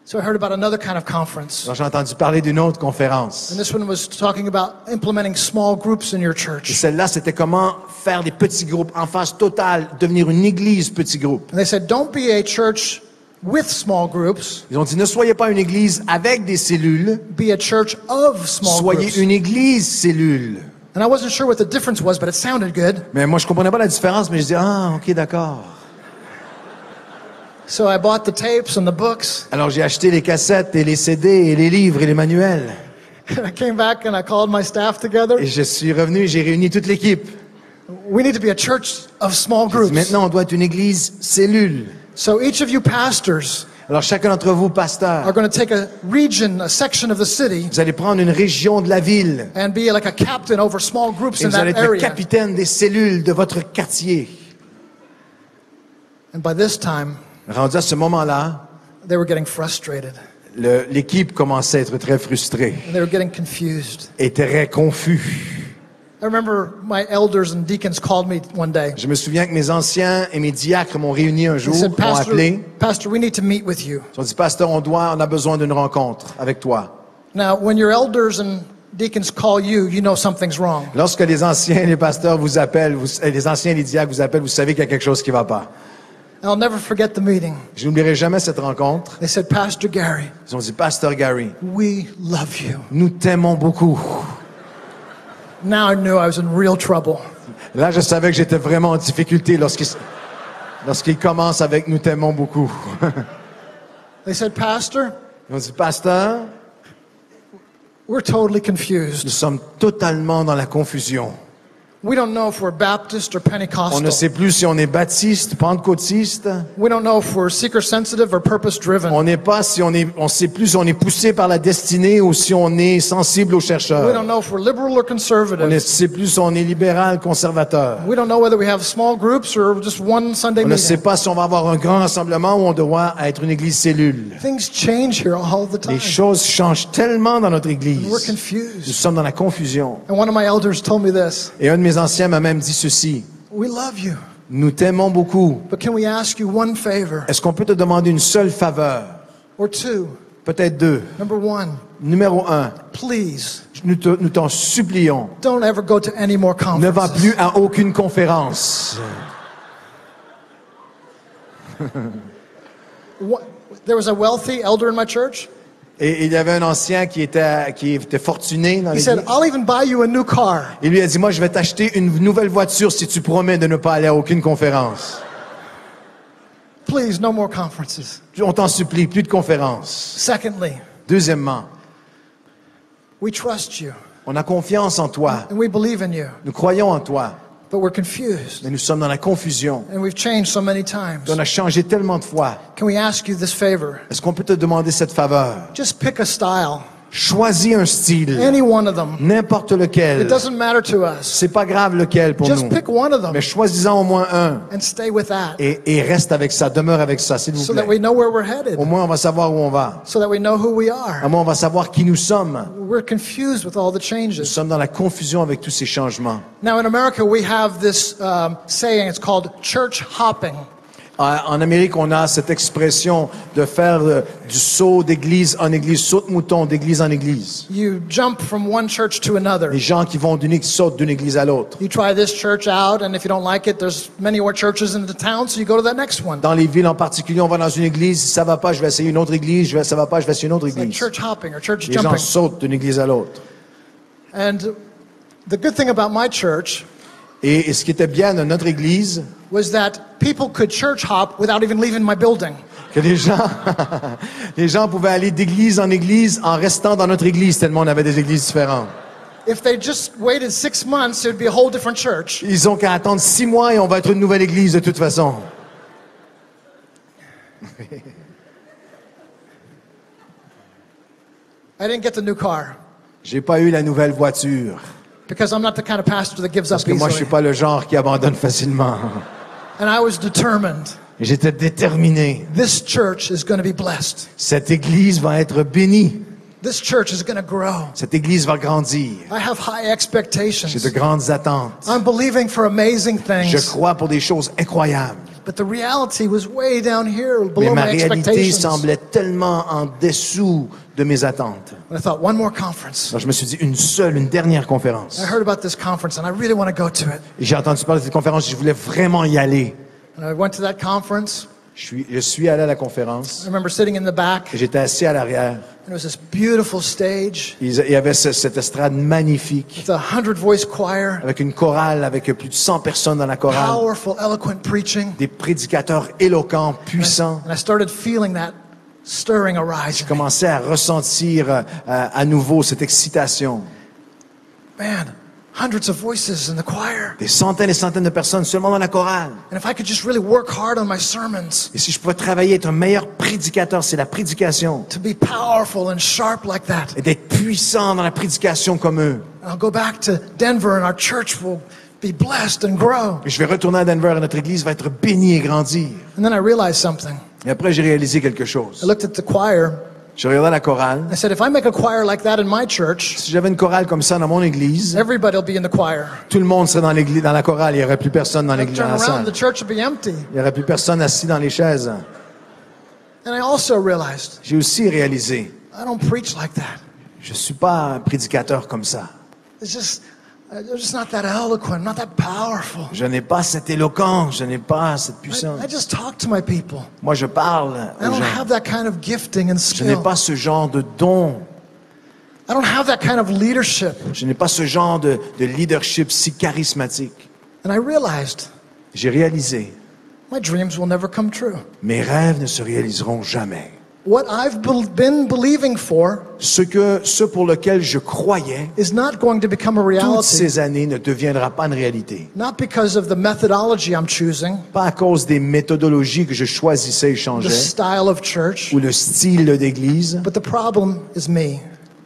Speaker 3: So I heard about another kind of conference.
Speaker 2: Alors, j'ai entendu parler d'une autre conférence.
Speaker 3: And this one was talking about implementing small groups in your
Speaker 2: Et
Speaker 3: church.
Speaker 2: celle-là, c'était comment faire des petits groupes en phase totale, devenir une église petit groupe.
Speaker 3: And they said, don't be a church with small groups.
Speaker 2: Ils ont dit, ne soyez pas une église avec des cellules,
Speaker 3: Be a church of small
Speaker 2: soyez
Speaker 3: groups.
Speaker 2: une église cellule.
Speaker 3: And I wasn't sure what the difference was, but it sounded good.
Speaker 2: Mais moi, je comprenais pas la différence, mais je dis, ah, ok, d'accord.
Speaker 3: So I bought the tapes and the books.
Speaker 2: Alors, j'ai acheté les cassettes et les CD et les livres et les manuels.
Speaker 3: And I came back and I called my staff together.
Speaker 2: Et je suis revenu et j'ai réuni toute l'équipe.
Speaker 3: We need to be a church of small
Speaker 2: J'ai dit,
Speaker 3: groups.
Speaker 2: maintenant, on doit être une église cellule.
Speaker 3: So each of you pastors
Speaker 2: Alors, chacun d'entre vous,
Speaker 3: are
Speaker 2: pasteurs,
Speaker 3: going to take a region, a section of the city,
Speaker 2: vous allez prendre une région de la ville
Speaker 3: and be like a captain over small groups
Speaker 2: et
Speaker 3: in
Speaker 2: vous allez
Speaker 3: that
Speaker 2: être le
Speaker 3: area.
Speaker 2: capitaine des cellules de votre quartier.
Speaker 3: And by this time,
Speaker 2: Rendu à ce moment-là,
Speaker 3: they were getting frustrated.
Speaker 2: l'équipe commençait à être très frustrée
Speaker 3: And they were getting confused.
Speaker 2: et très confus.
Speaker 3: I remember my elders and deacons called me one day.
Speaker 2: Je me souviens que mes anciens et mes diacres m'ont réuni un
Speaker 3: They
Speaker 2: jour,
Speaker 3: said,
Speaker 2: m'ont appelé.
Speaker 3: Pastor, we need to meet with you.
Speaker 2: Ils ont dit, pasteur, on a besoin d'une rencontre avec toi.
Speaker 3: Now, when your elders and deacons call you, you know something's wrong.
Speaker 2: Lorsque les anciens et les pasteurs vous appellent, les anciens et les diacres vous appellent, vous savez qu'il y a quelque chose qui ne va pas.
Speaker 3: I'll never forget the meeting.
Speaker 2: Je n'oublierai jamais cette rencontre.
Speaker 3: They said, Pastor Gary,
Speaker 2: Ils ont dit, pasteur Gary,
Speaker 3: we love you.
Speaker 2: nous t'aimons beaucoup.
Speaker 3: Now I knew I was in real trouble.
Speaker 2: Là, je savais que j'étais vraiment en difficulté lorsqu'ils commencent avec nous t'aimons beaucoup.
Speaker 3: They said, Pastor,
Speaker 2: Ils ont dit, pasteur,
Speaker 3: we're totally
Speaker 2: nous
Speaker 3: confused.
Speaker 2: sommes totalement dans la confusion.
Speaker 3: We don't know if we're Baptist or
Speaker 2: On ne
Speaker 3: Pentecostal.
Speaker 2: sait plus si on est baptiste, pentecôtiste.
Speaker 3: We don't know if we're seeker sensitive or purpose driven.
Speaker 2: On n'est pas on sait plus si on est poussé par la destinée ou si on est sensible aux
Speaker 3: We
Speaker 2: chercheurs.
Speaker 3: don't know if we're liberal or
Speaker 2: On ne
Speaker 3: conservative.
Speaker 2: sait plus si on est libéral, conservateur.
Speaker 3: We don't know whether we have small groups or just one Sunday
Speaker 2: On ne sait
Speaker 3: meeting.
Speaker 2: pas si on va avoir un grand rassemblement ou on doit être une église cellule.
Speaker 3: Things change here all the time.
Speaker 2: Les choses changent tellement dans notre
Speaker 3: We're
Speaker 2: église. Nous
Speaker 3: confused.
Speaker 2: sommes dans la confusion.
Speaker 3: And one of my elders told me this.
Speaker 2: Et un de mes anciens m'a même dit ceci.
Speaker 3: We love you,
Speaker 2: Nous t'aimons beaucoup.
Speaker 3: but can we ask you one favor
Speaker 2: Est-ce qu'on peut te demander une seule faveur?
Speaker 3: or two?
Speaker 2: Peut-être deux.
Speaker 3: Number one,
Speaker 2: Numéro un,
Speaker 3: please
Speaker 2: nous t'en supplions.
Speaker 3: don't ever go to any more
Speaker 2: Ne va
Speaker 3: conferences.
Speaker 2: plus à aucune conférence.
Speaker 3: There was a wealthy elder in my church.
Speaker 2: Et il y avait un ancien qui était fortuné dans
Speaker 3: He
Speaker 2: l'église.
Speaker 3: said, I'll even buy you a new car.
Speaker 2: Il lui a dit, moi, je vais t'acheter une nouvelle voiture si tu promets de ne pas aller à aucune conférence.
Speaker 3: Please, no more conferences.
Speaker 2: On t'en supplie, plus de conférences.
Speaker 3: Secondly,
Speaker 2: Deuxièmement,
Speaker 3: we trust you
Speaker 2: on a confiance en toi.
Speaker 3: and we believe in you,
Speaker 2: Nous croyons en toi.
Speaker 3: but we're confused
Speaker 2: Mais nous sommes dans la confusion.
Speaker 3: and we've changed so many times.
Speaker 2: On a changé tellement de fois.
Speaker 3: Can we ask you this favor?
Speaker 2: Est-ce qu'on peut te demander cette faveur?
Speaker 3: Just pick a style,
Speaker 2: Choisis un style.
Speaker 3: any one of them.
Speaker 2: N'importe
Speaker 3: It
Speaker 2: lequel.
Speaker 3: doesn't matter to us.
Speaker 2: C'est pas grave lequel pour
Speaker 3: Just
Speaker 2: nous.
Speaker 3: pick one of them
Speaker 2: Mais choisis-en au moins un.
Speaker 3: and stay with that
Speaker 2: Et reste avec ça. Demeure avec ça, s'il vous
Speaker 3: so that we
Speaker 2: plaît.
Speaker 3: know where we're headed,
Speaker 2: Au moins, on va savoir où on va.
Speaker 3: so that we know who we
Speaker 2: Au
Speaker 3: are.
Speaker 2: moins, on va savoir qui nous sommes.
Speaker 3: We're confused with all the
Speaker 2: Nous
Speaker 3: changes.
Speaker 2: sommes dans la confusion avec tous ces changements.
Speaker 3: Now, in America, we have this saying, it's called church hopping.
Speaker 2: En Amérique, on a cette expression de faire du saut d'église en église, saute-mouton d'église en église.
Speaker 3: You jump from one church to another.
Speaker 2: Les gens qui sautent d'une église à l'autre.
Speaker 3: You try this church out, and if you don't like it, there's many more churches in the town, so you go to that next one.
Speaker 2: Dans les villes en particulier, on va dans une église, si ça va pas, je vais essayer une autre église, ça va pas, je vais essayer une autre
Speaker 3: It's like
Speaker 2: église.
Speaker 3: church hopping or church
Speaker 2: Les gens
Speaker 3: jumping.
Speaker 2: sautent d'une église à l'autre.
Speaker 3: And the good thing about my church
Speaker 2: Et ce qui était bien de notre église,
Speaker 3: was that people could church hop without even leaving my building.
Speaker 2: que les gens pouvaient aller d'église en église en restant dans notre église, tellement on avait des églises différentes.
Speaker 3: If they just waited 6 months, it would be a whole different church.
Speaker 2: Ils ont qu'à attendre 6 mois et on va être une nouvelle église de toute façon.
Speaker 3: I didn't get the new car
Speaker 2: J'ai pas eu la nouvelle voiture.
Speaker 3: because I'm not the kind of pastor that gives
Speaker 2: Parce
Speaker 3: up
Speaker 2: que moi, je suis
Speaker 3: easily.
Speaker 2: pas le genre qui abandonne facilement.
Speaker 3: And I was determined.
Speaker 2: Et j'étais déterminé.
Speaker 3: This church is going to be blessed.
Speaker 2: Cette église va être bénie.
Speaker 3: This church is going to grow.
Speaker 2: Cette église va grandir.
Speaker 3: I have high
Speaker 2: J'ai
Speaker 3: expectations.
Speaker 2: de grandes attentes.
Speaker 3: I'm believing for amazing
Speaker 2: Je
Speaker 3: things.
Speaker 2: crois pour des choses incroyables.
Speaker 3: But the reality was way down here,
Speaker 2: Mais
Speaker 3: below
Speaker 2: ma
Speaker 3: my
Speaker 2: réalité
Speaker 3: expectations.
Speaker 2: semblait tellement en dessous de mes attentes.
Speaker 3: And I thought, one more conference.
Speaker 2: Alors je me suis dit, une dernière conférence.
Speaker 3: I heard about this conference and I really want to go to it.
Speaker 2: Et j'ai entendu parler de cette conférence, je voulais vraiment y aller.
Speaker 3: And I went to that conference.
Speaker 2: Je suis allé à la
Speaker 3: I
Speaker 2: conférence.
Speaker 3: remember sitting in the back,
Speaker 2: Et j'étais assis à l'arrière.
Speaker 3: and it was this beautiful stage
Speaker 2: Il y avait cette estrade magnifique
Speaker 3: with a 100-voice choir,
Speaker 2: avec une chorale, avec plus de 100 personnes dans la chorale.
Speaker 3: powerful, eloquent preaching.
Speaker 2: Des prédicateurs éloquents, puissants.
Speaker 3: And I started feeling that stirring arise.
Speaker 2: Je commençais à ressentir à nouveau cette excitation.
Speaker 3: Man, hundreds of voices in the choir.
Speaker 2: Des centaines et centaines de personnes seulement dans la chorale.
Speaker 3: And if I could just really work hard on my sermons
Speaker 2: Et si je pouvais travailler, être un meilleur prédicateur, c'est la prédication.
Speaker 3: to be powerful and sharp like that,
Speaker 2: Et d'être puissant dans la prédication comme eux.
Speaker 3: I'll go back to Denver and our church will be blessed and grow.
Speaker 2: Et je vais retourner à Denver et notre église va être bénie et grandir.
Speaker 3: And then I realized something.
Speaker 2: Et après, j'ai réalisé quelque
Speaker 3: I
Speaker 2: chose.
Speaker 3: looked at the choir.
Speaker 2: Je regardais la chorale.
Speaker 3: I said, if I make a choir like that in my church,
Speaker 2: Si j'avais une chorale comme ça dans mon église,
Speaker 3: everybody will be in the choir.
Speaker 2: tout le monde serait dans l'église, dans la chorale. Il n'y aurait plus personne dans
Speaker 3: I'd
Speaker 2: l'église, dans
Speaker 3: turn
Speaker 2: la
Speaker 3: around,
Speaker 2: salle.
Speaker 3: the church will be empty.
Speaker 2: Il n'y aurait plus personne assis dans les chaises.
Speaker 3: And I also realized,
Speaker 2: J'ai aussi réalisé,
Speaker 3: I don't preach like that.
Speaker 2: je ne suis pas un prédicateur comme ça.
Speaker 3: It's just, I'm just not that eloquent, not that powerful.
Speaker 2: Je n'ai pas cette éloquence, je n'ai pas cette puissance.
Speaker 3: I just talk to my people.
Speaker 2: Moi, je parle
Speaker 3: I
Speaker 2: aux
Speaker 3: don't
Speaker 2: gens.
Speaker 3: have that kind of gifting and
Speaker 2: Je n'ai
Speaker 3: skill.
Speaker 2: pas ce genre de don.
Speaker 3: I don't have that kind of leadership.
Speaker 2: Je n'ai pas ce genre de leadership si charismatique.
Speaker 3: And I realized
Speaker 2: J'ai réalisé,
Speaker 3: my dreams will never come true.
Speaker 2: mes rêves ne se réaliseront jamais.
Speaker 3: What I've been believing for
Speaker 2: Ce pour lequel je croyais,
Speaker 3: is not going to become a
Speaker 2: toutes
Speaker 3: reality.
Speaker 2: ces années ne deviendra pas une réalité.
Speaker 3: Not because of the methodology I'm choosing,
Speaker 2: Pas à cause des méthodologies que je choisissais et
Speaker 3: the
Speaker 2: changeais,
Speaker 3: style of church,
Speaker 2: ou le style d'église,
Speaker 3: but the problem is me.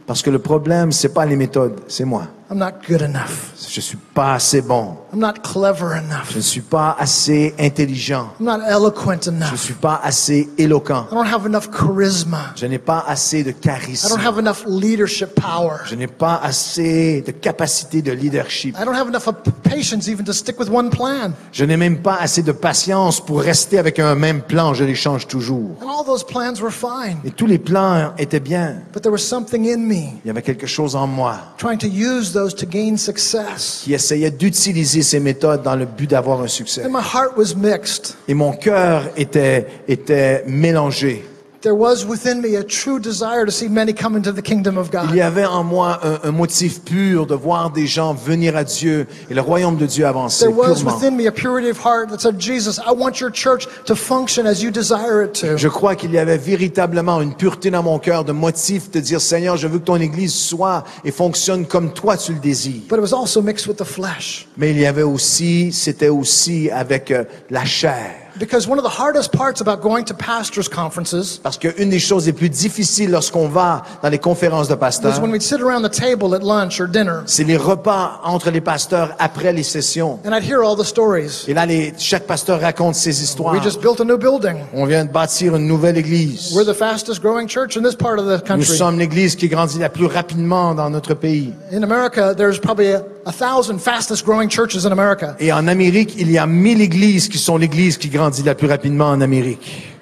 Speaker 2: parce que le problème, c'est pas les méthodes, c'est moi.
Speaker 3: I'm not good enough.
Speaker 2: Je suis pas assez bon.
Speaker 3: I'm not clever
Speaker 2: Je
Speaker 3: enough.
Speaker 2: ne suis pas assez intelligent.
Speaker 3: I'm not eloquent
Speaker 2: Je ne
Speaker 3: enough.
Speaker 2: suis pas assez éloquent.
Speaker 3: I don't have enough charisma.
Speaker 2: Je n'ai pas assez de
Speaker 3: I don't
Speaker 2: charisme.
Speaker 3: have enough leadership power.
Speaker 2: Je n'ai pas assez de capacité de leadership.
Speaker 3: I don't have enough of patience even to stick with one plan.
Speaker 2: Je n'ai même pas assez de patience pour rester avec un même plan. Je les change toujours.
Speaker 3: And all those plans were fine.
Speaker 2: Et tous les plans étaient bien.
Speaker 3: But there was something in me
Speaker 2: Il y avait quelque chose en moi
Speaker 3: trying to use those to gain success.
Speaker 2: qui essayait d'utiliser ces méthodes dans le but d'avoir un succès.
Speaker 3: And my heart was mixed.
Speaker 2: Et mon cœur était mélangé.
Speaker 3: There was within me a true desire to see many come into the kingdom of
Speaker 2: Il y
Speaker 3: God.
Speaker 2: avait en moi un motif pur de voir des gens venir à Dieu et le royaume de Dieu avancer
Speaker 3: There was
Speaker 2: purement.
Speaker 3: within me a purity of heart that said, Jesus, I want your church to function as you desire it to.
Speaker 2: Je crois qu'il y avait véritablement une pureté dans mon cœur de motif de dire, Seigneur, je veux que ton Église soit et fonctionne comme toi tu le désires.
Speaker 3: But it was also mixed with the flesh.
Speaker 2: Mais il y avait aussi, c'était aussi avec la chair.
Speaker 3: Because one of the hardest parts about going to pastors' conferences
Speaker 2: Parce qu'une des choses les plus difficiles lorsqu'on va dans les conférences de
Speaker 3: was
Speaker 2: pasteurs,
Speaker 3: when we'd sit around the table at lunch or dinner,
Speaker 2: c'est les repas entre les pasteurs après les sessions.
Speaker 3: and I'd hear all the stories.
Speaker 2: Et là, chaque pasteur raconte ses histoires.
Speaker 3: We just built a new building.
Speaker 2: On vient de bâtir une nouvelle église.
Speaker 3: We're the fastest growing church in this part of the
Speaker 2: Nous
Speaker 3: country.
Speaker 2: sommes l'église qui grandit la plus rapidement dans notre pays.
Speaker 3: In America, there's probably 1,000 fastest growing churches in America.
Speaker 2: Et en Amérique, il y a 1000 églises qui sont l'église qui grandit la plus rapidement en Amérique.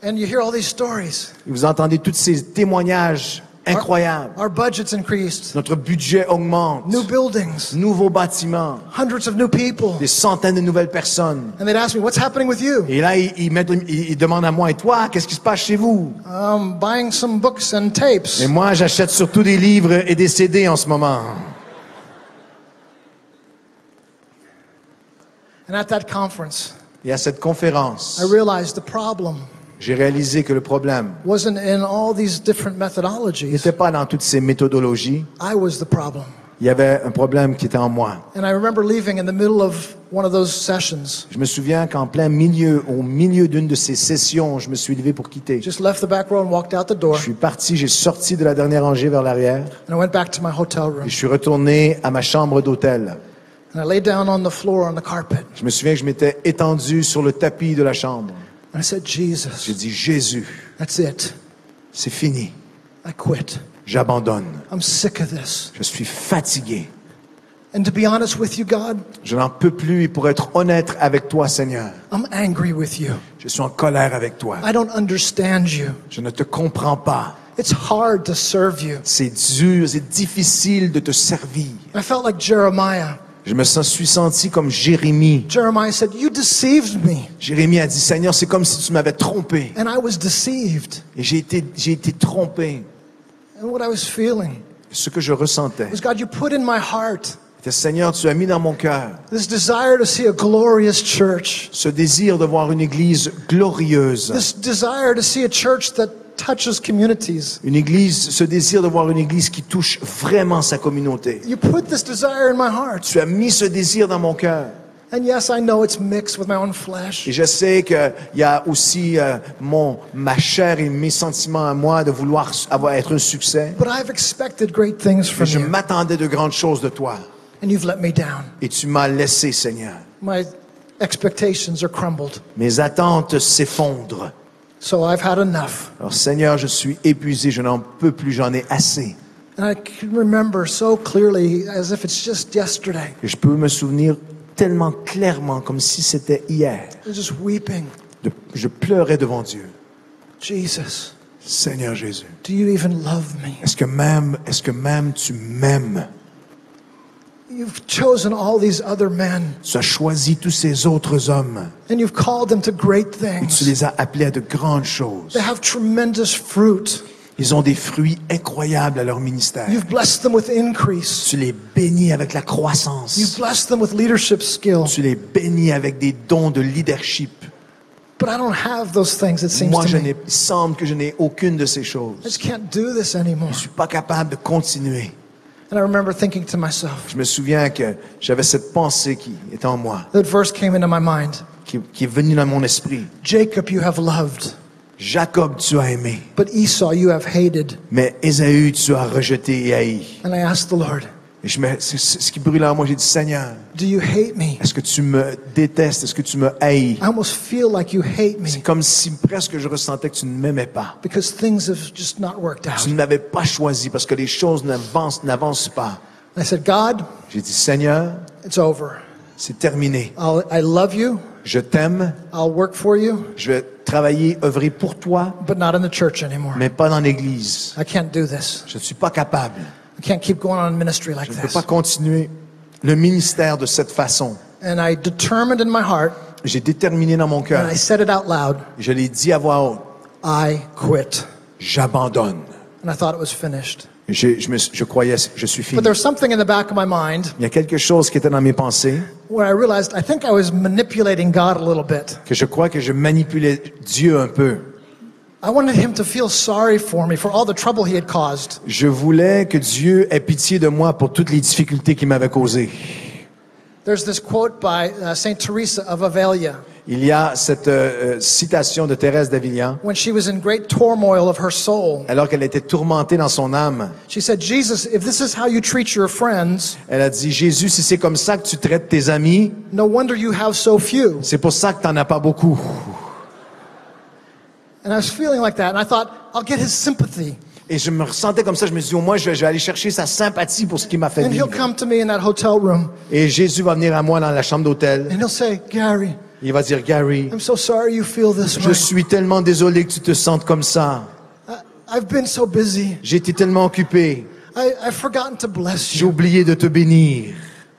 Speaker 3: And you hear all these stories.
Speaker 2: Et vous entendez tous ces témoignages incroyables.
Speaker 3: Our budget's increased.
Speaker 2: Notre budget augmente.
Speaker 3: New buildings.
Speaker 2: Nouveaux bâtiments.
Speaker 3: Hundreds of new people.
Speaker 2: Des centaines de nouvelles personnes.
Speaker 3: And they'd ask me, what's happening with you?
Speaker 2: Et là, ils demandent à moi, et toi, qu'est-ce qui se passe chez vous?
Speaker 3: Buying some books and tapes.
Speaker 2: Et moi, j'achète surtout des livres et des CD en ce moment.
Speaker 3: And at that conference,
Speaker 2: Et à cette conférence,
Speaker 3: I realized the problem
Speaker 2: j'ai réalisé que le problème
Speaker 3: wasn't in all these different methodologies.
Speaker 2: n'était pas dans toutes ces méthodologies.
Speaker 3: I was the problem.
Speaker 2: Il y avait un problème qui était en moi.
Speaker 3: And I remember leaving in the middle of one of those sessions.
Speaker 2: Je me souviens qu'en plein milieu, au milieu d'une de ces sessions, je me suis levé pour quitter.
Speaker 3: Just left the back row and walked out the door.
Speaker 2: Je suis parti, j'ai sorti de la dernière rangée vers l'arrière
Speaker 3: And I went back to my hotel room.
Speaker 2: et je suis retourné à ma chambre d'hôtel.
Speaker 3: And I laid down on the floor on the carpet.
Speaker 2: Je me souviens que je m'étais étendu sur le tapis de la chambre.
Speaker 3: And I said,
Speaker 2: J'ai
Speaker 3: Jesus,
Speaker 2: dit, Jésus,
Speaker 3: that's it.
Speaker 2: c'est fini.
Speaker 3: I quit.
Speaker 2: J'abandonne.
Speaker 3: I'm sick of this.
Speaker 2: Je suis fatigué.
Speaker 3: And to be honest with you, God,
Speaker 2: Je n'en peux plus et pour être honnête avec toi, Seigneur,
Speaker 3: I'm angry with you.
Speaker 2: je suis en colère avec toi.
Speaker 3: I don't understand you.
Speaker 2: Je ne te comprends pas.
Speaker 3: It's hard to serve you.
Speaker 2: C'est dur, c'est difficile de te servir.
Speaker 3: I felt like Jeremiah.
Speaker 2: Je me suis senti comme Jérémie.
Speaker 3: Jeremiah said, "You deceived me,
Speaker 2: Jérémie a dit, Seigneur, c'est comme si tu m'avais trompé.
Speaker 3: and I was deceived."
Speaker 2: Et j'ai été trompé.
Speaker 3: And what I was feeling
Speaker 2: Ce que je ressentais.
Speaker 3: was, God, you put in my heart
Speaker 2: C'était, Seigneur, tu as mis dans mon cœur
Speaker 3: this desire to see a glorious church,
Speaker 2: ce désir de voir une église glorieuse.
Speaker 3: this desire to see a church that touches communities.
Speaker 2: Une église, ce désir de voir une église qui touche vraiment sa communauté.
Speaker 3: You put this desire in my heart.
Speaker 2: Tu as mis ce désir dans mon cœur.
Speaker 3: And yes, I know it's mixed with my own flesh.
Speaker 2: Et je sais qu'il y a aussi ma chair et mes sentiments à moi de vouloir être un succès.
Speaker 3: But I've expected great things
Speaker 2: Mais
Speaker 3: from
Speaker 2: je
Speaker 3: you,
Speaker 2: m'attendais de grandes choses de toi.
Speaker 3: and you've let me down.
Speaker 2: Et tu m'as laissé, Seigneur.
Speaker 3: My expectations are crumbled.
Speaker 2: Mes attentes s'effondrent.
Speaker 3: So I've had enough.
Speaker 2: Alors, Seigneur, je suis épuisé, je n'en peux plus, j'en ai assez.
Speaker 3: And I can remember so clearly as if it's just yesterday.
Speaker 2: Et je peux me souvenir tellement clairement, comme si c'était hier.
Speaker 3: I was just weeping.
Speaker 2: Je pleurais devant Dieu.
Speaker 3: Jesus,
Speaker 2: Seigneur Jésus,
Speaker 3: do you even love me?
Speaker 2: est-ce que même tu m'aimes?
Speaker 3: You've chosen all these other men,
Speaker 2: Tu as choisi tous ces autres hommes
Speaker 3: and you've called them to great
Speaker 2: et
Speaker 3: things.
Speaker 2: tu les as appelés à de grandes choses.
Speaker 3: They have tremendous fruit.
Speaker 2: Ils ont des fruits incroyables à leur ministère.
Speaker 3: You've blessed them with increase.
Speaker 2: Tu les bénis avec la croissance.
Speaker 3: You've blessed them with leadership skill.
Speaker 2: Tu les bénis avec des dons de leadership.
Speaker 3: But I don't have those things, it seems
Speaker 2: Moi,
Speaker 3: to me.
Speaker 2: il semble que je n'ai aucune de ces
Speaker 3: I
Speaker 2: choses.
Speaker 3: just can't do this anymore.
Speaker 2: Je suis pas capable de continuer.
Speaker 3: And I remember thinking to myself,
Speaker 2: Je me souviens que j'avais cette pensée qui est en moi,
Speaker 3: that verse came into my mind.
Speaker 2: qui est venue dans mon esprit.
Speaker 3: Jacob you have loved,
Speaker 2: Jacob, tu as aimé,
Speaker 3: but Esau you have hated.
Speaker 2: mais Ésaü, tu as rejeté et haï.
Speaker 3: And I asked the Lord,
Speaker 2: Et c'est ce qui brûlait en moi. J'ai dit, Seigneur,
Speaker 3: do you hate me?
Speaker 2: est-ce que tu me détestes? Est-ce que tu me haïs?
Speaker 3: I almost feel like you hate me
Speaker 2: C'est comme si presque je ressentais que tu ne m'aimais pas.
Speaker 3: because things have just not worked
Speaker 2: Tu
Speaker 3: out.
Speaker 2: ne m'avais pas choisi parce que les choses n'avancent pas.
Speaker 3: I said, God,
Speaker 2: J'ai dit, Seigneur,
Speaker 3: it's over.
Speaker 2: c'est terminé.
Speaker 3: I love you.
Speaker 2: Je t'aime.
Speaker 3: I'll work for you,
Speaker 2: Je vais travailler, œuvrer pour toi,
Speaker 3: but not in the church anymore.
Speaker 2: mais pas dans l'église.
Speaker 3: I can't do this.
Speaker 2: Je ne suis pas capable.
Speaker 3: I can't keep going on in ministry like
Speaker 2: Je ne peux
Speaker 3: this.
Speaker 2: pas continuer le ministère de cette façon.
Speaker 3: And I determined in my heart,
Speaker 2: J'ai déterminé dans mon
Speaker 3: and
Speaker 2: cœur.
Speaker 3: I said it out loud,
Speaker 2: Je l'ai dit à voix haute.
Speaker 3: I quit.
Speaker 2: J'abandonne.
Speaker 3: And I thought it was finished.
Speaker 2: Je croyais, je suis fini.
Speaker 3: But there's something in the back of my mind
Speaker 2: Il y a quelque chose qui était dans mes pensées,
Speaker 3: where I realized I think I was manipulating God a little bit.
Speaker 2: que je crois que je manipulais Dieu un peu.
Speaker 3: I wanted him to feel sorry for me for all the trouble he had caused.
Speaker 2: Je voulais que Dieu ait pitié de moi pour toutes les difficultés qu'il m'avait causées.
Speaker 3: There's this quote by Saint Teresa of Avila
Speaker 2: Il y a cette citation de Thérèse d'Avila,
Speaker 3: when she was in great turmoil of her soul.
Speaker 2: alors qu'elle était tourmentée dans son âme.
Speaker 3: She said, Jesus, if this is how you treat your friends,
Speaker 2: Elle a dit, Jésus, si c'est comme ça que tu traites tes amis,
Speaker 3: no wonder you have so few.
Speaker 2: c'est pour ça que t'en as pas beaucoup.
Speaker 3: And I was feeling like that, and I thought, I'll get his sympathy.
Speaker 2: Et je me ressentais comme ça, je me suis dit, au moins, je vais aller chercher sa sympathie pour ce qu'il m'a fait
Speaker 3: And he'll
Speaker 2: vivre.
Speaker 3: come to me in that hotel room,
Speaker 2: Et Jésus va venir à moi dans la chambre d'hôtel.
Speaker 3: and he'll say, Gary,
Speaker 2: Il va dire, Gary,
Speaker 3: I'm so sorry you feel this
Speaker 2: je
Speaker 3: way.
Speaker 2: suis tellement désolé que tu te sentes comme ça.
Speaker 3: I've been so busy.
Speaker 2: J'ai été tellement occupé.
Speaker 3: I've forgotten to bless
Speaker 2: J'ai
Speaker 3: you.
Speaker 2: oublié de te bénir.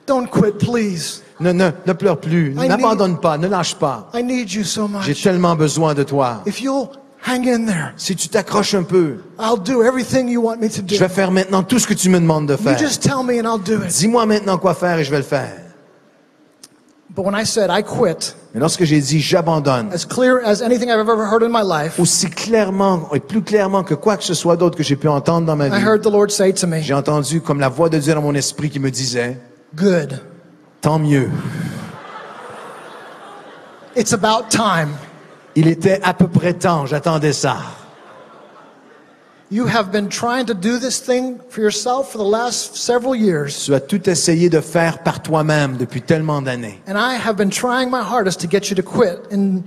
Speaker 3: Don't quit, please.
Speaker 2: Ne pleure plus. N'abandonne pas. Ne lâche pas.
Speaker 3: I need you so
Speaker 2: J'ai
Speaker 3: much.
Speaker 2: tellement besoin de toi.
Speaker 3: If you'll hang in there,
Speaker 2: Si tu t'accroches un peu,
Speaker 3: I'll do everything you want me to
Speaker 2: je
Speaker 3: do.
Speaker 2: vais faire maintenant tout ce que tu me demandes de
Speaker 3: You
Speaker 2: faire.
Speaker 3: just tell me and I'll do it.
Speaker 2: Dis-moi maintenant quoi faire et je vais le faire.
Speaker 3: But when I said I quit,
Speaker 2: Mais lorsque j'ai dit j'abandonne,
Speaker 3: as clear as anything I've ever heard in my life,
Speaker 2: aussi clairement et plus clairement que quoi que ce soit d'autre que j'ai pu entendre dans ma
Speaker 3: I
Speaker 2: vie,
Speaker 3: heard the Lord say to me,
Speaker 2: j'ai entendu comme la voix de Dieu dans mon esprit qui me disait,
Speaker 3: good.
Speaker 2: tant mieux.
Speaker 3: It's about time.
Speaker 2: Il était à peu près temps, j'attendais ça.
Speaker 3: You have been trying to do this thing for yourself for the last several years.
Speaker 2: Tu as tout essayé de faire par toi-même depuis tellement d'années.
Speaker 3: And I have been trying my hardest to get you to quit. And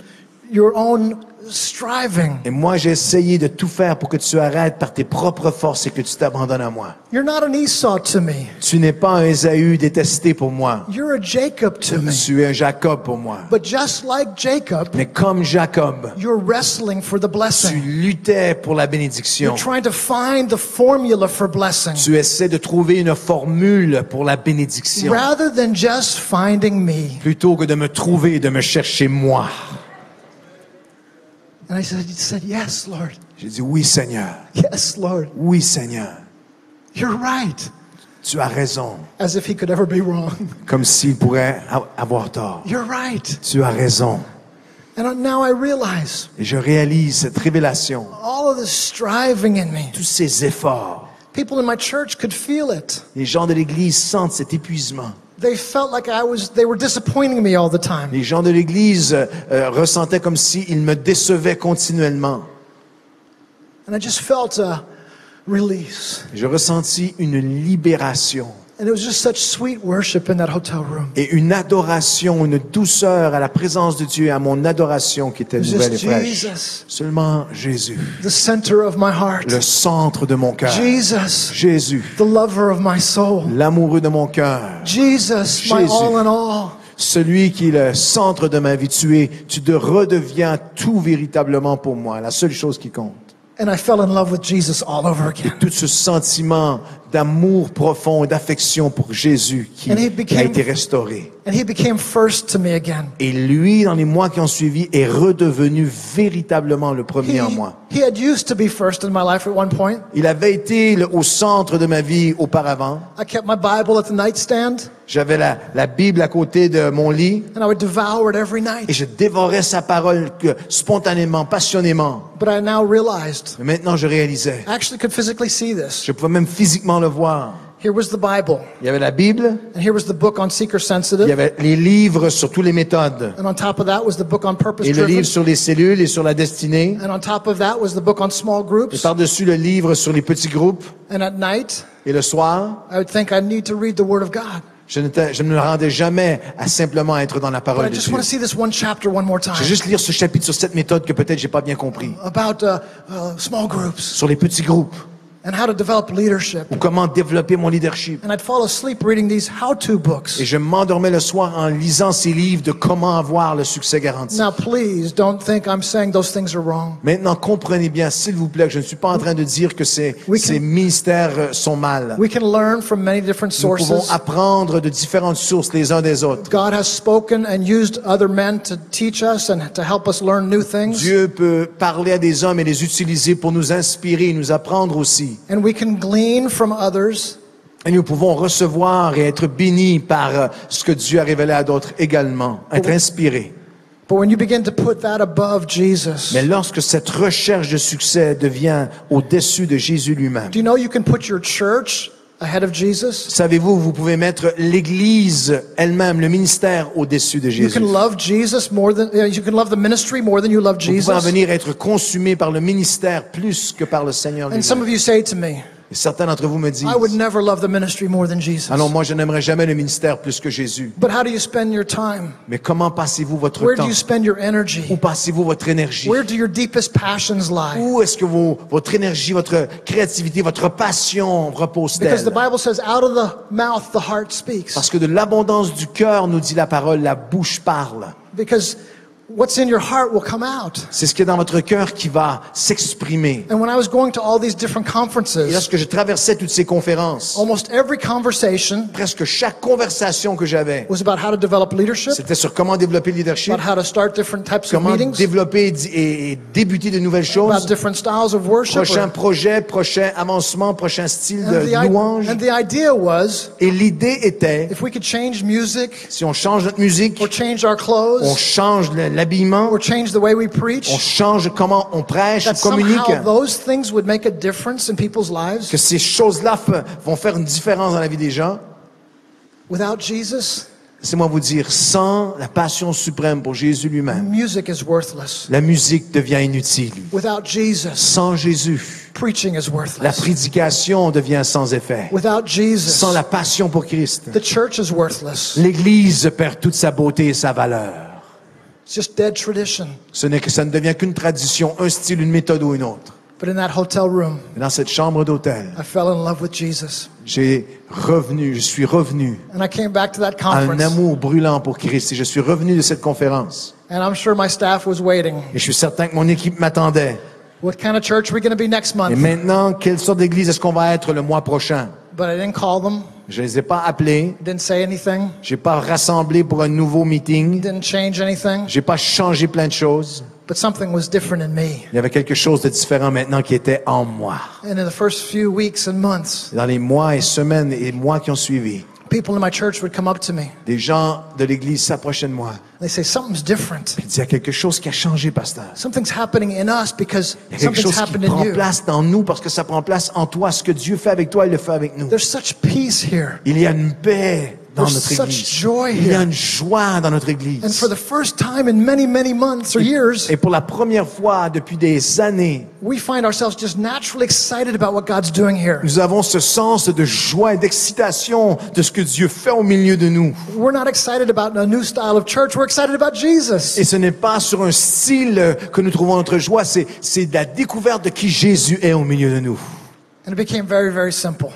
Speaker 3: your own striving.
Speaker 2: Et moi, j'ai essayé de tout faire pour que tu arrêtes par tes propres forces et que tu t'abandonnes à moi.
Speaker 3: You're not an Esau to me.
Speaker 2: Tu n'es pas un Ésaü détesté pour moi.
Speaker 3: You're a Jacob to me.
Speaker 2: Tu es un Jacob pour moi.
Speaker 3: But just like Jacob,
Speaker 2: Mais comme Jacob,
Speaker 3: you're wrestling for the
Speaker 2: tu
Speaker 3: blessing.
Speaker 2: luttais pour la bénédiction.
Speaker 3: You're trying to find the formula for blessing.
Speaker 2: Tu essaies de trouver une formule pour la bénédiction.
Speaker 3: Rather than just finding me.
Speaker 2: Plutôt que de me trouver et de me chercher moi.
Speaker 3: And I said, yes, Lord.
Speaker 2: J'ai dit oui, Seigneur.
Speaker 3: Yes, Lord.
Speaker 2: Oui, Seigneur.
Speaker 3: You're right.
Speaker 2: Tu as raison.
Speaker 3: As if he could ever be wrong.
Speaker 2: Comme s'il pourrait avoir tort.
Speaker 3: You're right.
Speaker 2: Tu as raison.
Speaker 3: And now I realize
Speaker 2: Et je réalise cette révélation.
Speaker 3: all of this striving in me.
Speaker 2: Tous ces efforts.
Speaker 3: People in my church could feel it.
Speaker 2: Les gens de l'Église sentent cet épuisement.
Speaker 3: They felt like they were disappointing me all the time.
Speaker 2: Les gens de l'Église ressentaient comme s'ils me décevaient continuellement.
Speaker 3: And I just felt a release.
Speaker 2: Je ressentis une libération
Speaker 3: And it was just such sweet worship in that hotel room.
Speaker 2: et une adoration, une douceur à la présence de Dieu, à mon adoration qui était
Speaker 3: It was
Speaker 2: nouvelle et
Speaker 3: just
Speaker 2: fraîche.
Speaker 3: Jesus,
Speaker 2: Seulement Jésus,
Speaker 3: the center of my heart.
Speaker 2: le centre de mon cœur.
Speaker 3: Jesus,
Speaker 2: Jésus,
Speaker 3: the lover of my soul.
Speaker 2: l'amoureux de mon cœur.
Speaker 3: Jesus, my
Speaker 2: Jésus.
Speaker 3: all in all.
Speaker 2: Celui qui est le centre de ma vie, tu redeviens tout véritablement pour moi, la seule chose qui compte.
Speaker 3: And I fell in love with Jesus all over again.
Speaker 2: Tout ce sentiment d'amour profond et d'affection pour Jésus qui
Speaker 3: And he
Speaker 2: a
Speaker 3: became-
Speaker 2: été restauré.
Speaker 3: And he became first to me again.
Speaker 2: Et lui, dans les mois qui ont suivi, est redevenu véritablement le premier en moi.
Speaker 3: He had used to be first in my life at one point.
Speaker 2: Il avait été au centre de ma vie auparavant.
Speaker 3: I kept my Bible at the nightstand,
Speaker 2: J'avais la Bible à côté de mon lit
Speaker 3: and I would devour it every
Speaker 2: et
Speaker 3: night.
Speaker 2: je dévorais sa parole spontanément, passionnément.
Speaker 3: But I now realized
Speaker 2: Mais maintenant, je réalisais.
Speaker 3: I actually could physically see this.
Speaker 2: Je pouvais même physiquement le voir.
Speaker 3: Here was the Bible,
Speaker 2: Il y avait la Bible,
Speaker 3: and here was the book on seeker
Speaker 2: il y
Speaker 3: sensitive,
Speaker 2: avait les livres sur toutes les méthodes.
Speaker 3: and on top of that was the book on purpose
Speaker 2: Et le
Speaker 3: driven,
Speaker 2: livre sur les cellules et sur la destinée.
Speaker 3: and on top of that was the book on small
Speaker 2: Et
Speaker 3: groups.
Speaker 2: par-dessus le livre sur les petits groupes.
Speaker 3: And at night,
Speaker 2: Et le soir,
Speaker 3: I would think I need to read the Word of God.
Speaker 2: je ne me rendais jamais à simplement être dans la
Speaker 3: But
Speaker 2: parole
Speaker 3: I
Speaker 2: de
Speaker 3: just
Speaker 2: Dieu.
Speaker 3: want to see this one chapter one more
Speaker 2: Je vais
Speaker 3: time
Speaker 2: juste lire ce chapitre sur cette méthode que peut-être j'ai pas bien compris.
Speaker 3: about small groups
Speaker 2: Sur les petits groupes.
Speaker 3: and how to develop leadership.
Speaker 2: Ou comment développer mon leadership.
Speaker 3: And I'd fall asleep reading these how-to books.
Speaker 2: Et je m'endormais le soir en lisant ces livres de comment avoir le succès garanti.
Speaker 3: Now, please don't think I'm saying those things are wrong.
Speaker 2: Maintenant, comprenez bien, s'il vous plaît, que je ne suis pas en train de dire que ces ministères sont mal.
Speaker 3: We can learn from many different
Speaker 2: Nous pouvons
Speaker 3: sources.
Speaker 2: apprendre de différentes sources les uns des autres.
Speaker 3: God has spoken and used other men to teach us and to help us learn new things.
Speaker 2: Dieu peut parler à des hommes et les utiliser pour nous inspirer, nous apprendre aussi.
Speaker 3: And we can glean from others.
Speaker 2: Et nous pouvons recevoir et être bénis par ce que Dieu a révélé à d'autres également, être inspirés.
Speaker 3: But when you begin to put that above Jesus,
Speaker 2: Mais lorsque cette recherche de succès devient au-dessus de Jésus lui-même,
Speaker 3: do you know you can put your church ahead of Jesus?
Speaker 2: savez-vous, vous pouvez mettre l'Église elle-même, le ministère au-dessus de
Speaker 3: You
Speaker 2: Jésus.
Speaker 3: can love Jesus more than you can love the ministry more than you love
Speaker 2: Vous pouvez en
Speaker 3: Jesus.
Speaker 2: venir être consumé par le ministère plus que par le Seigneur
Speaker 3: And some
Speaker 2: lui-même.
Speaker 3: of you say to me,
Speaker 2: Et certains d'entre vous me disent,
Speaker 3: I would never love the ministry more than Jesus.
Speaker 2: ah non, moi je n'aimerais jamais le ministère plus que Jésus.
Speaker 3: But how do you spend your time?
Speaker 2: Mais comment passez-vous votre
Speaker 3: Where do
Speaker 2: temps?
Speaker 3: you spend your energy?
Speaker 2: Où passez-vous votre énergie?
Speaker 3: Where do your deepest passions lie?
Speaker 2: Où est-ce que votre énergie, votre créativité, votre passion
Speaker 3: Because the
Speaker 2: repose-t-elle?
Speaker 3: Bible says, out of the mouth, the heart speaks.
Speaker 2: Parce que de l'abondance du cœur, nous dit la parole, la bouche parle.
Speaker 3: Because what's in your heart will come out.
Speaker 2: C'est ce qui est dans votre cœur qui va s'exprimer.
Speaker 3: And when I was going to all these different
Speaker 2: Et
Speaker 3: conferences,
Speaker 2: lorsque je traversais toutes ces conférences,
Speaker 3: almost every conversation
Speaker 2: presque chaque conversation que j'avais,
Speaker 3: was about how to develop leadership,
Speaker 2: c'était sur comment développer le leadership,
Speaker 3: about how to start different types of
Speaker 2: comment
Speaker 3: meetings,
Speaker 2: développer et débuter de nouvelles
Speaker 3: about
Speaker 2: choses,
Speaker 3: different styles of worship.
Speaker 2: prochain projet, prochain avancement, prochain style
Speaker 3: And
Speaker 2: de louange.
Speaker 3: and the idea was,
Speaker 2: Et l'idée était,
Speaker 3: if we could change music,
Speaker 2: si on change notre musique,
Speaker 3: or change our
Speaker 2: on
Speaker 3: clothes,
Speaker 2: change l'habillement,
Speaker 3: or change the way we
Speaker 2: on
Speaker 3: preach,
Speaker 2: change comment on prêche,
Speaker 3: that
Speaker 2: on communique,
Speaker 3: somehow those things would make a difference in people's lives.
Speaker 2: que ces choses-là vont faire une différence dans la vie des gens.
Speaker 3: Without Jesus,
Speaker 2: Laissez-moi vous dire, sans la passion suprême pour Jésus lui-même,
Speaker 3: music is worthless.
Speaker 2: la musique devient inutile.
Speaker 3: Without Jesus,
Speaker 2: Sans Jésus,
Speaker 3: preaching is
Speaker 2: la
Speaker 3: worthless.
Speaker 2: prédication devient sans effet.
Speaker 3: Without Jesus,
Speaker 2: Sans la passion pour Christ,
Speaker 3: the church is worthless.
Speaker 2: l'Église perd toute sa beauté et sa valeur.
Speaker 3: It's just dead tradition.
Speaker 2: Ça ne devient qu'une tradition, un style, une méthode ou une autre.
Speaker 3: But in that hotel room,
Speaker 2: Et dans cette chambre d'hôtel,
Speaker 3: I fell in love with Jesus.
Speaker 2: je suis revenu
Speaker 3: And I came back to that
Speaker 2: à un
Speaker 3: conference.
Speaker 2: amour brûlant pour Christ. Et je suis revenu de cette conférence.
Speaker 3: And I'm sure my staff was waiting.
Speaker 2: Et je suis certain que mon équipe m'attendait.
Speaker 3: What kind of church are we going to be next
Speaker 2: Et
Speaker 3: month?
Speaker 2: maintenant, quelle sorte d'église est-ce qu'on va être le mois prochain?
Speaker 3: But I didn't call them,
Speaker 2: Je les ai pas appelés.
Speaker 3: didn't say anything,
Speaker 2: J'ai pas rassemblé pour un nouveau meeting.
Speaker 3: didn't change anything.
Speaker 2: J'ai pas changé plein de choses.
Speaker 3: But something was different in me.
Speaker 2: Il y avait quelque chose de différent maintenant qui était en moi.
Speaker 3: And in the first few weeks and months,
Speaker 2: Dans les mois et semaines et mois qui ont suivi,
Speaker 3: people in my church would come up to me.
Speaker 2: des gens de l'église s'approchaient de moi.
Speaker 3: They say, something's different.
Speaker 2: Ils disaient, il y a quelque chose qui a changé, pasteur.
Speaker 3: Something's happening in us because
Speaker 2: Il y a quelque
Speaker 3: something's
Speaker 2: chose qui
Speaker 3: happened in
Speaker 2: prend
Speaker 3: you.
Speaker 2: place dans nous parce que ça prend place en toi. Ce que Dieu fait avec toi, il le fait avec nous.
Speaker 3: There's such peace here.
Speaker 2: Il y a une paix dans
Speaker 3: There's
Speaker 2: notre
Speaker 3: such
Speaker 2: église.
Speaker 3: joy
Speaker 2: Il y a
Speaker 3: here.
Speaker 2: une joie dans notre
Speaker 3: And
Speaker 2: église.
Speaker 3: for the first time in many, many months or years,
Speaker 2: Et pour la première fois depuis des années,
Speaker 3: we find ourselves just naturally excited about what God's doing here.
Speaker 2: nous avons ce sens de joie et d'excitation de ce que Dieu fait au milieu de nous.
Speaker 3: We're not excited about a new style of church. We're excited about Jesus.
Speaker 2: Et ce n'est pas sur un style que nous trouvons notre joie, c'est la découverte de qui Jésus est au milieu de nous.
Speaker 3: And it became very, very simple.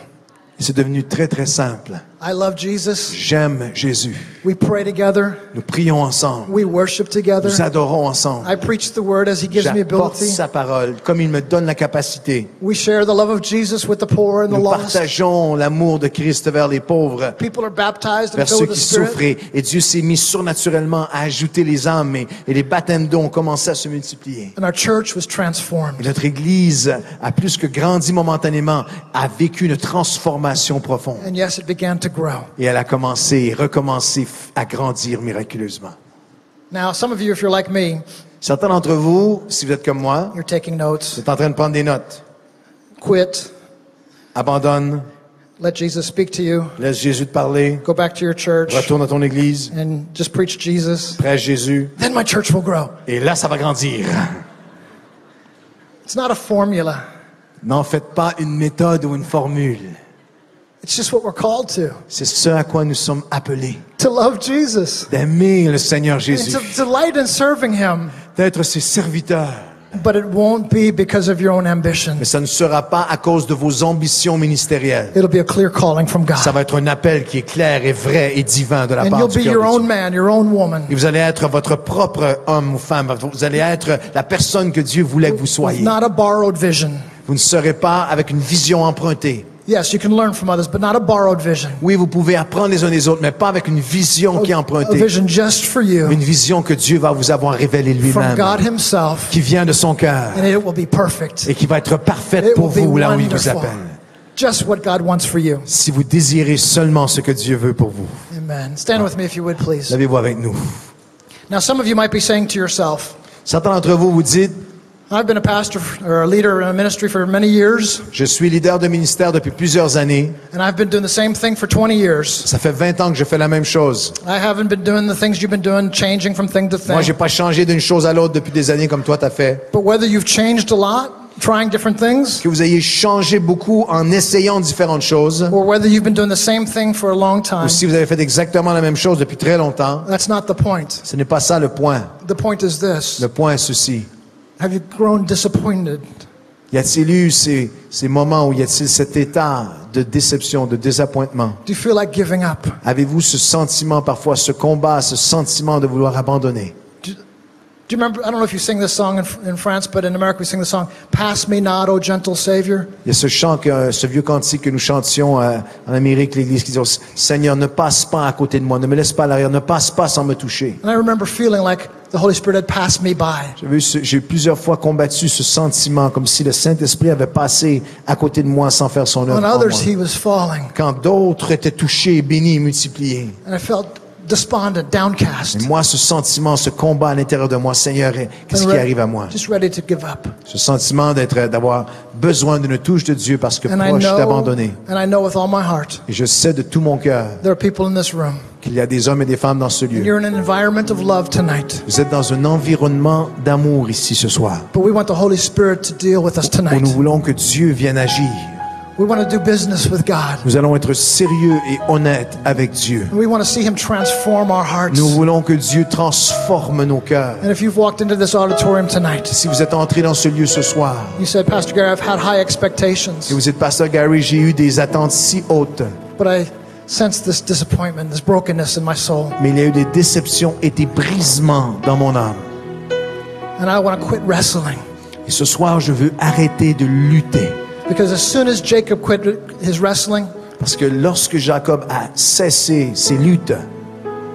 Speaker 2: Et c'est devenu très, très simple.
Speaker 3: I love Jesus.
Speaker 2: J'aime Jésus.
Speaker 3: We pray together.
Speaker 2: Nous prions ensemble.
Speaker 3: We worship together.
Speaker 2: Nous adorons ensemble.
Speaker 3: I preach the word as he gives me
Speaker 2: J'apporte
Speaker 3: ability.
Speaker 2: sa parole comme il me donne la capacité.
Speaker 3: We share the love of Jesus with the poor and the
Speaker 2: Nous
Speaker 3: lost.
Speaker 2: partageons l'amour de Christ vers les pauvres,
Speaker 3: People are baptized and
Speaker 2: vers
Speaker 3: filled
Speaker 2: ceux
Speaker 3: with the
Speaker 2: qui
Speaker 3: Spirit.
Speaker 2: souffrent. Et Dieu s'est mis surnaturellement à ajouter les âmes et les baptêmes d'eau ont commencé à se multiplier.
Speaker 3: And our church was
Speaker 2: Et
Speaker 3: transformed.
Speaker 2: notre Église a plus que grandi momentanément, a vécu une transformation profonde.
Speaker 3: And yes, it began to grow.
Speaker 2: Et elle a commencé, recommencé à grandir miraculeusement.
Speaker 3: Now, some of you, if you're like me,
Speaker 2: Certains d'entre vous, si vous êtes comme moi,
Speaker 3: you're taking notes.
Speaker 2: vous êtes en train de prendre des notes.
Speaker 3: Quit.
Speaker 2: Abandonne,
Speaker 3: Let Jesus speak to you.
Speaker 2: laisse Jésus te parler,
Speaker 3: Go back to your church
Speaker 2: retourne à ton Église,
Speaker 3: and just preach Jesus.
Speaker 2: prêche Jésus,
Speaker 3: Then my church will grow.
Speaker 2: et là, ça va grandir.
Speaker 3: It's not a formula.
Speaker 2: N'en faites pas une méthode ou une formule.
Speaker 3: It's just what we're called to.
Speaker 2: C'est ce à quoi nous sommes appelés.
Speaker 3: To love Jesus.
Speaker 2: D'aimer le Seigneur
Speaker 3: And
Speaker 2: Jésus,
Speaker 3: to delight in serving him.
Speaker 2: d'être ses serviteurs.
Speaker 3: But it won't be because of your own ambition.
Speaker 2: Mais ça ne sera pas à cause de vos ambitions ministérielles.
Speaker 3: It'll be a clear calling from
Speaker 2: Ça
Speaker 3: God.
Speaker 2: va être un appel qui est clair et vrai et divin de la
Speaker 3: And
Speaker 2: part
Speaker 3: you'll
Speaker 2: du
Speaker 3: be
Speaker 2: cœur
Speaker 3: your
Speaker 2: de
Speaker 3: own
Speaker 2: Dieu.
Speaker 3: man, your own woman.
Speaker 2: Et vous allez être votre propre homme ou femme. Vous allez être la personne que Dieu voulait que vous soyez.
Speaker 3: Not a borrowed vision.
Speaker 2: Vous ne serez pas avec une vision empruntée.
Speaker 3: Yes, you can learn from others, but not a borrowed vision.
Speaker 2: Oui, vous pouvez apprendre les uns des autres, mais pas avec une vision qui est
Speaker 3: A
Speaker 2: empruntée.
Speaker 3: vision just for you
Speaker 2: Une vision que Dieu va vous avoir révélée
Speaker 3: from
Speaker 2: lui-même,
Speaker 3: God himself,
Speaker 2: qui vient de son cœur
Speaker 3: and it will be perfect.
Speaker 2: et qui va être parfaite
Speaker 3: It
Speaker 2: pour
Speaker 3: will be
Speaker 2: vous là où il vous
Speaker 3: wonderful.
Speaker 2: appelle.
Speaker 3: Just what God wants for you.
Speaker 2: Si vous désirez seulement ce que Dieu veut pour vous.
Speaker 3: Amen. Stand with me if you would, please.
Speaker 2: Levez-vous avec nous.
Speaker 3: Now, some of you might be saying to yourself,
Speaker 2: Certains d'entre vous vous dites,
Speaker 3: I've been a pastor or a leader in a ministry for many years,
Speaker 2: je suis leader de ministère depuis plusieurs années.
Speaker 3: and I've been doing the same thing for 20 years.
Speaker 2: Ça fait 20 ans que je fais la même chose.
Speaker 3: I haven't been doing the things you've been doing, changing from thing to
Speaker 2: Moi, j'ai
Speaker 3: thing.
Speaker 2: pas changé d'une chose à l'autre depuis des années comme toi t'as fait.
Speaker 3: But whether you've changed a lot, trying different things,
Speaker 2: Que vous ayez changé beaucoup en essayant différentes choses,
Speaker 3: or whether you've been doing the same thing for a long time,
Speaker 2: ou si vous avez fait exactement la même chose depuis très longtemps,
Speaker 3: that's not the point.
Speaker 2: ce n'est pas ça le point.
Speaker 3: The point is this.
Speaker 2: Le point est ceci.
Speaker 3: Have you grown disappointed?
Speaker 2: Y a-t-il eu ces moments où y a-t-il cet état de déception, de désappointement?
Speaker 3: Do you feel like giving up?
Speaker 2: Avez-vous ce sentiment parfois, ce combat, ce sentiment de vouloir abandonner?
Speaker 3: Do you remember, I don't know if you sing this song in France, but in America we sing the song, Pass Me Not, O Gentle Savior.
Speaker 2: Il y a ce chant, ce vieux cantique que nous chantions en Amérique, l'Église, qui dit « Seigneur, ne passe pas à côté de moi, ne me laisse pas à l'arrière, ne passe pas sans me toucher. »
Speaker 3: And I remember feeling like the Holy Spirit had passed me by.
Speaker 2: J'ai plusieurs fois combattu ce sentiment, comme si le Saint-Esprit avait passé à côté de moi sans faire son œuvre
Speaker 3: On
Speaker 2: en moi.
Speaker 3: others, he was falling.
Speaker 2: Quand d'autres étaient touchés, bénis, multipliés.
Speaker 3: And I felt despondent, downcast.
Speaker 2: Et moi, ce sentiment, ce combat à l'intérieur de moi, Seigneur, qu'est-ce
Speaker 3: And
Speaker 2: qui arrive à moi?
Speaker 3: just ready to give up.
Speaker 2: Ce sentiment d'avoir besoin d'une touche de Dieu parce que
Speaker 3: And I
Speaker 2: proche d'abandonner.
Speaker 3: know with all my heart,
Speaker 2: Et je sais de tout mon cœur
Speaker 3: there are people in this room.
Speaker 2: qu'il y a des hommes et des femmes dans ce
Speaker 3: And
Speaker 2: lieu.
Speaker 3: you're in an environment of love tonight.
Speaker 2: Vous êtes dans un environnement d'amour ici ce soir,
Speaker 3: But we want the Holy Spirit to deal with us
Speaker 2: où nous
Speaker 3: tonight.
Speaker 2: voulons que Dieu vienne agir.
Speaker 3: We want to do business with God.
Speaker 2: Nous allons être sérieux et honnêtes avec Dieu.
Speaker 3: We want to see Him transform our hearts.
Speaker 2: Nous voulons que Dieu transforme nos cœurs.
Speaker 3: And if you've walked into this auditorium tonight,
Speaker 2: Si vous êtes entré dans ce lieu ce soir
Speaker 3: you said, Pastor Gary, I've had high
Speaker 2: et
Speaker 3: expectations,
Speaker 2: vous êtes Pasteur Gary, j'ai eu des attentes si hautes,
Speaker 3: but I sense this disappointment, this brokenness in my soul,
Speaker 2: mais il y a eu des déceptions et des brisements dans mon âme.
Speaker 3: and I want to quit wrestling.
Speaker 2: Et ce soir, je veux arrêter de lutter.
Speaker 3: Because as soon as Jacob quit his wrestling,
Speaker 2: Parce que lorsque Jacob a cessé ses luttes,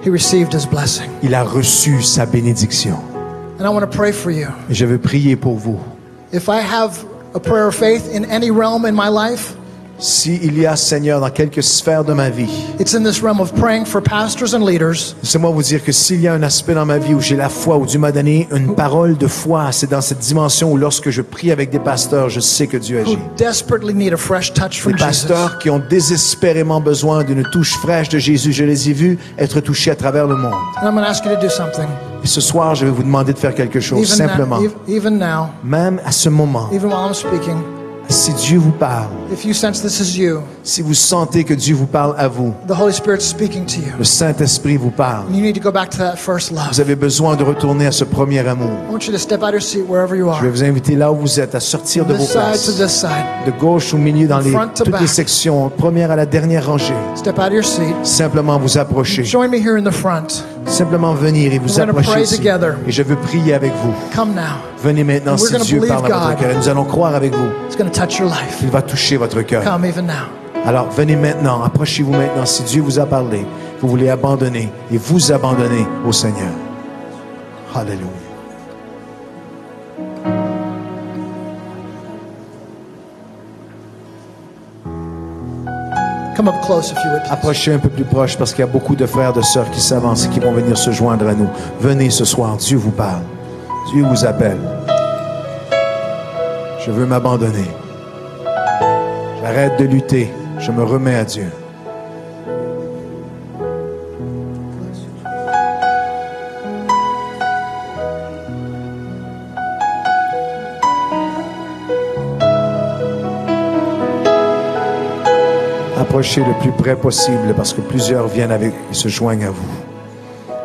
Speaker 3: he received his blessing.
Speaker 2: il a reçu sa bénédiction.
Speaker 3: And I want to pray for you.
Speaker 2: Et je veux prier pour vous.
Speaker 3: If I have a prayer of faith in any realm in my life,
Speaker 2: S'il y a, Seigneur, dans quelques sphères de ma vie,
Speaker 3: it's in this realm of praying for pastors and leaders
Speaker 2: laissez-moi vous dire que s'il y a un aspect dans ma vie où j'ai la foi, où Dieu m'a donné une parole de foi, c'est dans cette dimension où lorsque je prie avec des pasteurs, je sais que Dieu
Speaker 3: who
Speaker 2: agit.
Speaker 3: desperately need a fresh touch from
Speaker 2: Des
Speaker 3: Jesus.
Speaker 2: pasteurs qui ont désespérément besoin d'une touche fraîche de Jésus, je les ai vus être touchés à travers le monde.
Speaker 3: And I'm going to ask you to do something.
Speaker 2: Et ce soir, je vais vous demander de faire quelque chose, simplement.
Speaker 3: Even now,
Speaker 2: Même à ce moment,
Speaker 3: even while I'm speaking,
Speaker 2: si Dieu vous parle,
Speaker 3: if you sense this is you,
Speaker 2: si vous sentez que Dieu vous parle à vous,
Speaker 3: the Holy Spirit's speaking to you,
Speaker 2: le Saint-Esprit vous parle,
Speaker 3: and you need to go back to that first love.
Speaker 2: vous avez besoin de retourner à ce premier amour.
Speaker 3: I want you to step out of your seat wherever you
Speaker 2: Je vais
Speaker 3: are.
Speaker 2: vous inviter là où vous êtes, à sortir de vos
Speaker 3: This side to
Speaker 2: places,
Speaker 3: this side.
Speaker 2: de gauche au milieu, dans
Speaker 3: Front to
Speaker 2: toutes les
Speaker 3: back.
Speaker 2: sections, première à la dernière rangée.
Speaker 3: Step out of your seat.
Speaker 2: Simplement vous approcher,
Speaker 3: Join me here in the front.
Speaker 2: simplement venir et vous
Speaker 3: We're gonna
Speaker 2: approcher
Speaker 3: pray
Speaker 2: ici.
Speaker 3: together.
Speaker 2: Et je veux prier avec vous.
Speaker 3: Come now.
Speaker 2: Venez maintenant
Speaker 3: And we're
Speaker 2: si
Speaker 3: gonna
Speaker 2: Dieu
Speaker 3: believe
Speaker 2: parle à votre
Speaker 3: God.
Speaker 2: cœur. Et nous allons croire avec vous
Speaker 3: It's going to touch your life.
Speaker 2: qu'il va toucher votre cœur.
Speaker 3: Come even now.
Speaker 2: Alors venez maintenant, approchez-vous maintenant si Dieu vous a parlé. Vous voulez abandonner et vous abandonner au Seigneur. Alléluia.
Speaker 3: Come up close if you would. Please.
Speaker 2: Approchez un peu plus proche parce qu'il y a beaucoup de frères, de sœurs qui s'avancent et qui vont venir se joindre à nous. Venez ce soir, Dieu vous parle. Dieu vous appelle. Je veux m'abandonner. J'arrête de lutter. Je me remets à Dieu. Approchez le plus près possible parce que plusieurs viennent avec et se joignent à vous.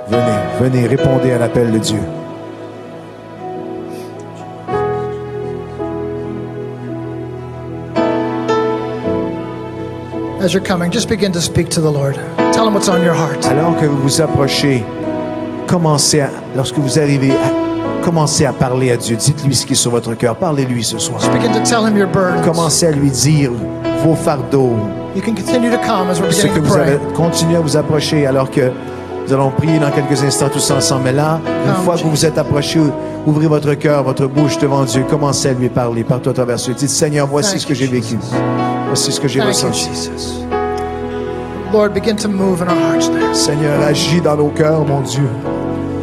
Speaker 2: Venez, venez, répondez à l'appel de Dieu.
Speaker 3: As you're coming, just begin to speak to the Lord. Tell him what's on your heart.
Speaker 2: Alors que vous vous approchez, lorsque vous arrivez, commencez à parler à Dieu. Dites-lui ce qui est sur votre cœur. Parlez-lui ce soir.
Speaker 3: Just begin to tell him your burdens.
Speaker 2: Commencez à lui dire vos fardeaux.
Speaker 3: You can continue to come as we're
Speaker 2: Ce
Speaker 3: beginning
Speaker 2: que
Speaker 3: to
Speaker 2: vous avez,
Speaker 3: pray.
Speaker 2: continuez à vous approcher alors que nous allons prier dans quelques instants tous ensemble. Mais là, une fois que vous vous êtes approchés, ouvrez votre cœur, votre bouche devant Dieu. Commencez à lui parler partout à travers Dieu. Dites, Seigneur, voici
Speaker 3: Thank
Speaker 2: ce que
Speaker 3: you,
Speaker 2: j'ai vécu.
Speaker 3: Jesus.
Speaker 2: Voici ce que j'ai
Speaker 3: Thank you,
Speaker 2: ressenti.
Speaker 3: Jesus. Lord, begin to move in our hearts now.
Speaker 2: Seigneur, agis dans nos cœurs, mon Dieu.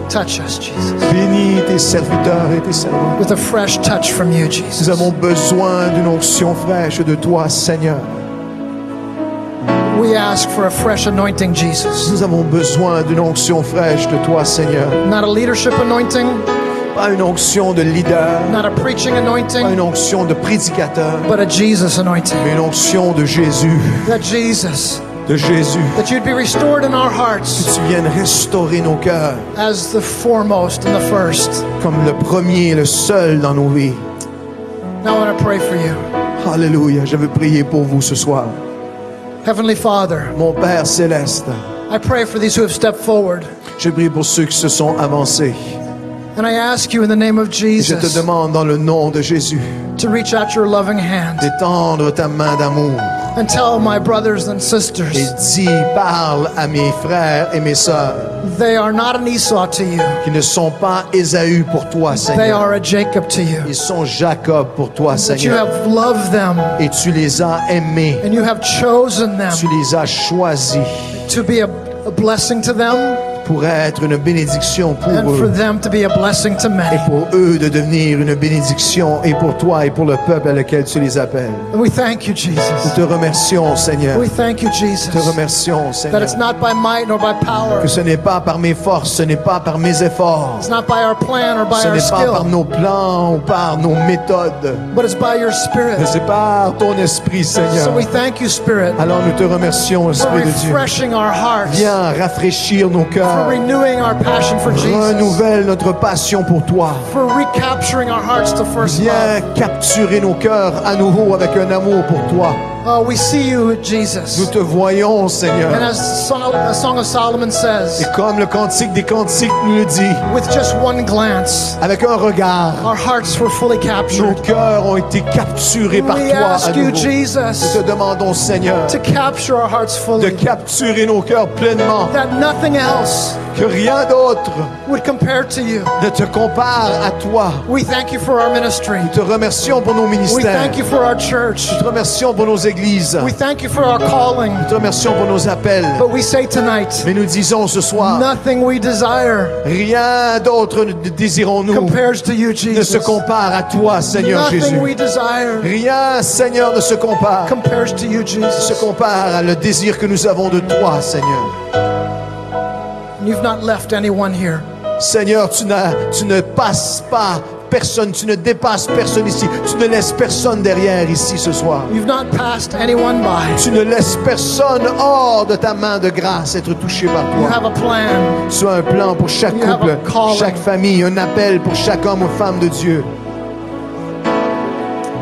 Speaker 3: Touch us, Jesus.
Speaker 2: Bénis tes serviteurs et tes servantes.
Speaker 3: With a fresh touch from you,
Speaker 2: Nous
Speaker 3: Jesus.
Speaker 2: avons besoin d'une onction fraîche de toi, Seigneur.
Speaker 3: We ask for a fresh anointing, Jesus.
Speaker 2: Nous avons besoin d'une onction fraîche de toi, Seigneur.
Speaker 3: Not a leadership anointing,
Speaker 2: Pas une onction de leader,
Speaker 3: not a preaching
Speaker 2: pas
Speaker 3: anointing,
Speaker 2: une onction de prédicateur,
Speaker 3: but a Jesus anointing.
Speaker 2: mais une onction de Jésus,
Speaker 3: That Jesus,
Speaker 2: de Jésus.
Speaker 3: that you'd be restored in our
Speaker 2: Que
Speaker 3: hearts
Speaker 2: tu viennes restaurer nos cœurs
Speaker 3: as the foremost and the first.
Speaker 2: comme le premier, le seul dans nos vies.
Speaker 3: Now I want to pray for you.
Speaker 2: Alléluia, je veux prier pour vous ce soir.
Speaker 3: Heavenly Father,
Speaker 2: Mon Père céleste,
Speaker 3: I pray for these who have stepped forward.
Speaker 2: je prie pour ceux qui se sont avancés.
Speaker 3: And I ask you in the name of
Speaker 2: Je te
Speaker 3: Jesus
Speaker 2: demande dans le nom de Jésus
Speaker 3: to reach out your loving hand
Speaker 2: d'étendre ta main d'amour
Speaker 3: and tell my brothers and
Speaker 2: et
Speaker 3: sisters
Speaker 2: dis, parle à mes frères et mes sœurs
Speaker 3: they are not an Esau to you.
Speaker 2: qui ne sont pas Ésaü pour toi,
Speaker 3: They
Speaker 2: Seigneur.
Speaker 3: are a Jacob to you.
Speaker 2: Ils sont Jacob pour toi,
Speaker 3: That you
Speaker 2: Seigneur.
Speaker 3: have loved them
Speaker 2: Et tu les as aimés,
Speaker 3: and you have chosen them
Speaker 2: tu les as choisis
Speaker 3: to be a blessing to them,
Speaker 2: pour être une bénédiction pour
Speaker 3: and for
Speaker 2: eux.
Speaker 3: them to be a blessing to
Speaker 2: Et
Speaker 3: many.
Speaker 2: pour eux de devenir une bénédiction, et pour toi et pour le peuple à lequel tu les appelles.
Speaker 3: And we thank you,
Speaker 2: Nous
Speaker 3: Jesus.
Speaker 2: te remercions, Seigneur.
Speaker 3: We thank you,
Speaker 2: Nous
Speaker 3: Jesus,
Speaker 2: te remercions,
Speaker 3: that
Speaker 2: Seigneur.
Speaker 3: it's not by might nor by power.
Speaker 2: Que ce n'est pas par mes forces, ce n'est pas par mes efforts.
Speaker 3: It's not by our plan or by
Speaker 2: Ce
Speaker 3: our
Speaker 2: n'est pas par
Speaker 3: skill,
Speaker 2: nos plans ou par nos méthodes.
Speaker 3: but it's by your Spirit.
Speaker 2: Mais c'est par ton esprit,
Speaker 3: So
Speaker 2: Seigneur.
Speaker 3: we thank you, Spirit,
Speaker 2: Alors nous te remercions,
Speaker 3: for
Speaker 2: Esprit de Dieu.
Speaker 3: refreshing our hearts,
Speaker 2: Viens rafraîchir nos
Speaker 3: for
Speaker 2: cœurs.
Speaker 3: renewing our passion for Jesus,
Speaker 2: Renouvelle notre passion pour toi.
Speaker 3: for recapturing our hearts to first love.
Speaker 2: Viens capturer nos cœurs à nouveau avec un amour pour toi.
Speaker 3: Oh, we see you,
Speaker 2: Nous
Speaker 3: Jesus.
Speaker 2: te voyons,
Speaker 3: And
Speaker 2: Seigneur.
Speaker 3: as a Song of Solomon says,
Speaker 2: Et comme le Cantique des Cantiques nous le dit,
Speaker 3: with just one glance,
Speaker 2: avec un regard,
Speaker 3: our hearts were fully
Speaker 2: nos
Speaker 3: captured.
Speaker 2: cœurs ont été capturés par
Speaker 3: We
Speaker 2: toi à
Speaker 3: ask you,
Speaker 2: nouveau.
Speaker 3: Jesus,
Speaker 2: Nous te demandons, Seigneur,
Speaker 3: to capture our hearts
Speaker 2: de
Speaker 3: fully,
Speaker 2: capturer nos cœurs pleinement,
Speaker 3: that nothing else
Speaker 2: que rien d'autre
Speaker 3: would compare to you.
Speaker 2: ne te compare à toi.
Speaker 3: We thank you for our ministry.
Speaker 2: Nous te remercions pour nos
Speaker 3: We
Speaker 2: ministères.
Speaker 3: thank you for our church.
Speaker 2: Nous te remercions pour nos églises.
Speaker 3: We thank you for our calling.
Speaker 2: Nous te remercions pour nos appels.
Speaker 3: But we say tonight,
Speaker 2: Mais nous disons ce soir,
Speaker 3: nothing we desire
Speaker 2: rien d'autre ne désirons-nous
Speaker 3: compares to you,
Speaker 2: ne se
Speaker 3: Jesus.
Speaker 2: compare à toi, Seigneur Jésus.
Speaker 3: Nothing we desire
Speaker 2: Rien, Seigneur, ne se compare.
Speaker 3: compares to you,
Speaker 2: Se
Speaker 3: Jesus.
Speaker 2: compare à le désir que nous avons de toi, Seigneur.
Speaker 3: You've not left anyone here.
Speaker 2: Seigneur, tu ne passes pas personne, tu ne dépasses personne ici. Tu ne laisses personne derrière ici ce soir.
Speaker 3: You've not passed anyone by.
Speaker 2: Tu ne laisses personne hors de ta main de grâce être touché par
Speaker 3: You
Speaker 2: toi.
Speaker 3: have a plan.
Speaker 2: Tu as un plan pour chaque
Speaker 3: You have
Speaker 2: couple,
Speaker 3: a calling.
Speaker 2: chaque famille, un appel pour chaque homme ou femme de Dieu.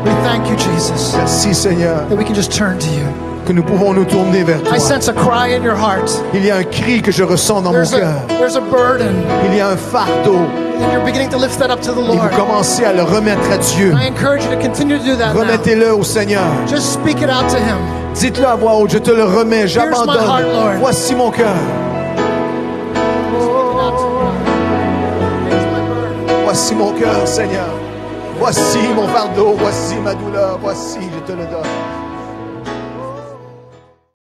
Speaker 3: We thank you, Jesus,
Speaker 2: Merci, Seigneur,
Speaker 3: that we can just turn to you.
Speaker 2: que nous pouvons nous tourner vers toi.
Speaker 3: I sense a cry in your heart.
Speaker 2: Il y a un cri que je ressens dans mon cœur.
Speaker 3: There's a burden,
Speaker 2: Il y a un fardeau
Speaker 3: and you're beginning to lift that up to the
Speaker 2: et vous
Speaker 3: Lord.
Speaker 2: commencez à le remettre à Dieu.
Speaker 3: I encourage you to continue to do that now.
Speaker 2: Remettez-le au Seigneur.
Speaker 3: Just speak it out to Him.
Speaker 2: Dites-le à voix haute, je te le remets,
Speaker 3: my heart, Lord.
Speaker 2: j'abandonne. Voici mon cœur. Voici mon cœur, Seigneur. Voici mon fardeau, voici ma douleur, voici, je te le donne.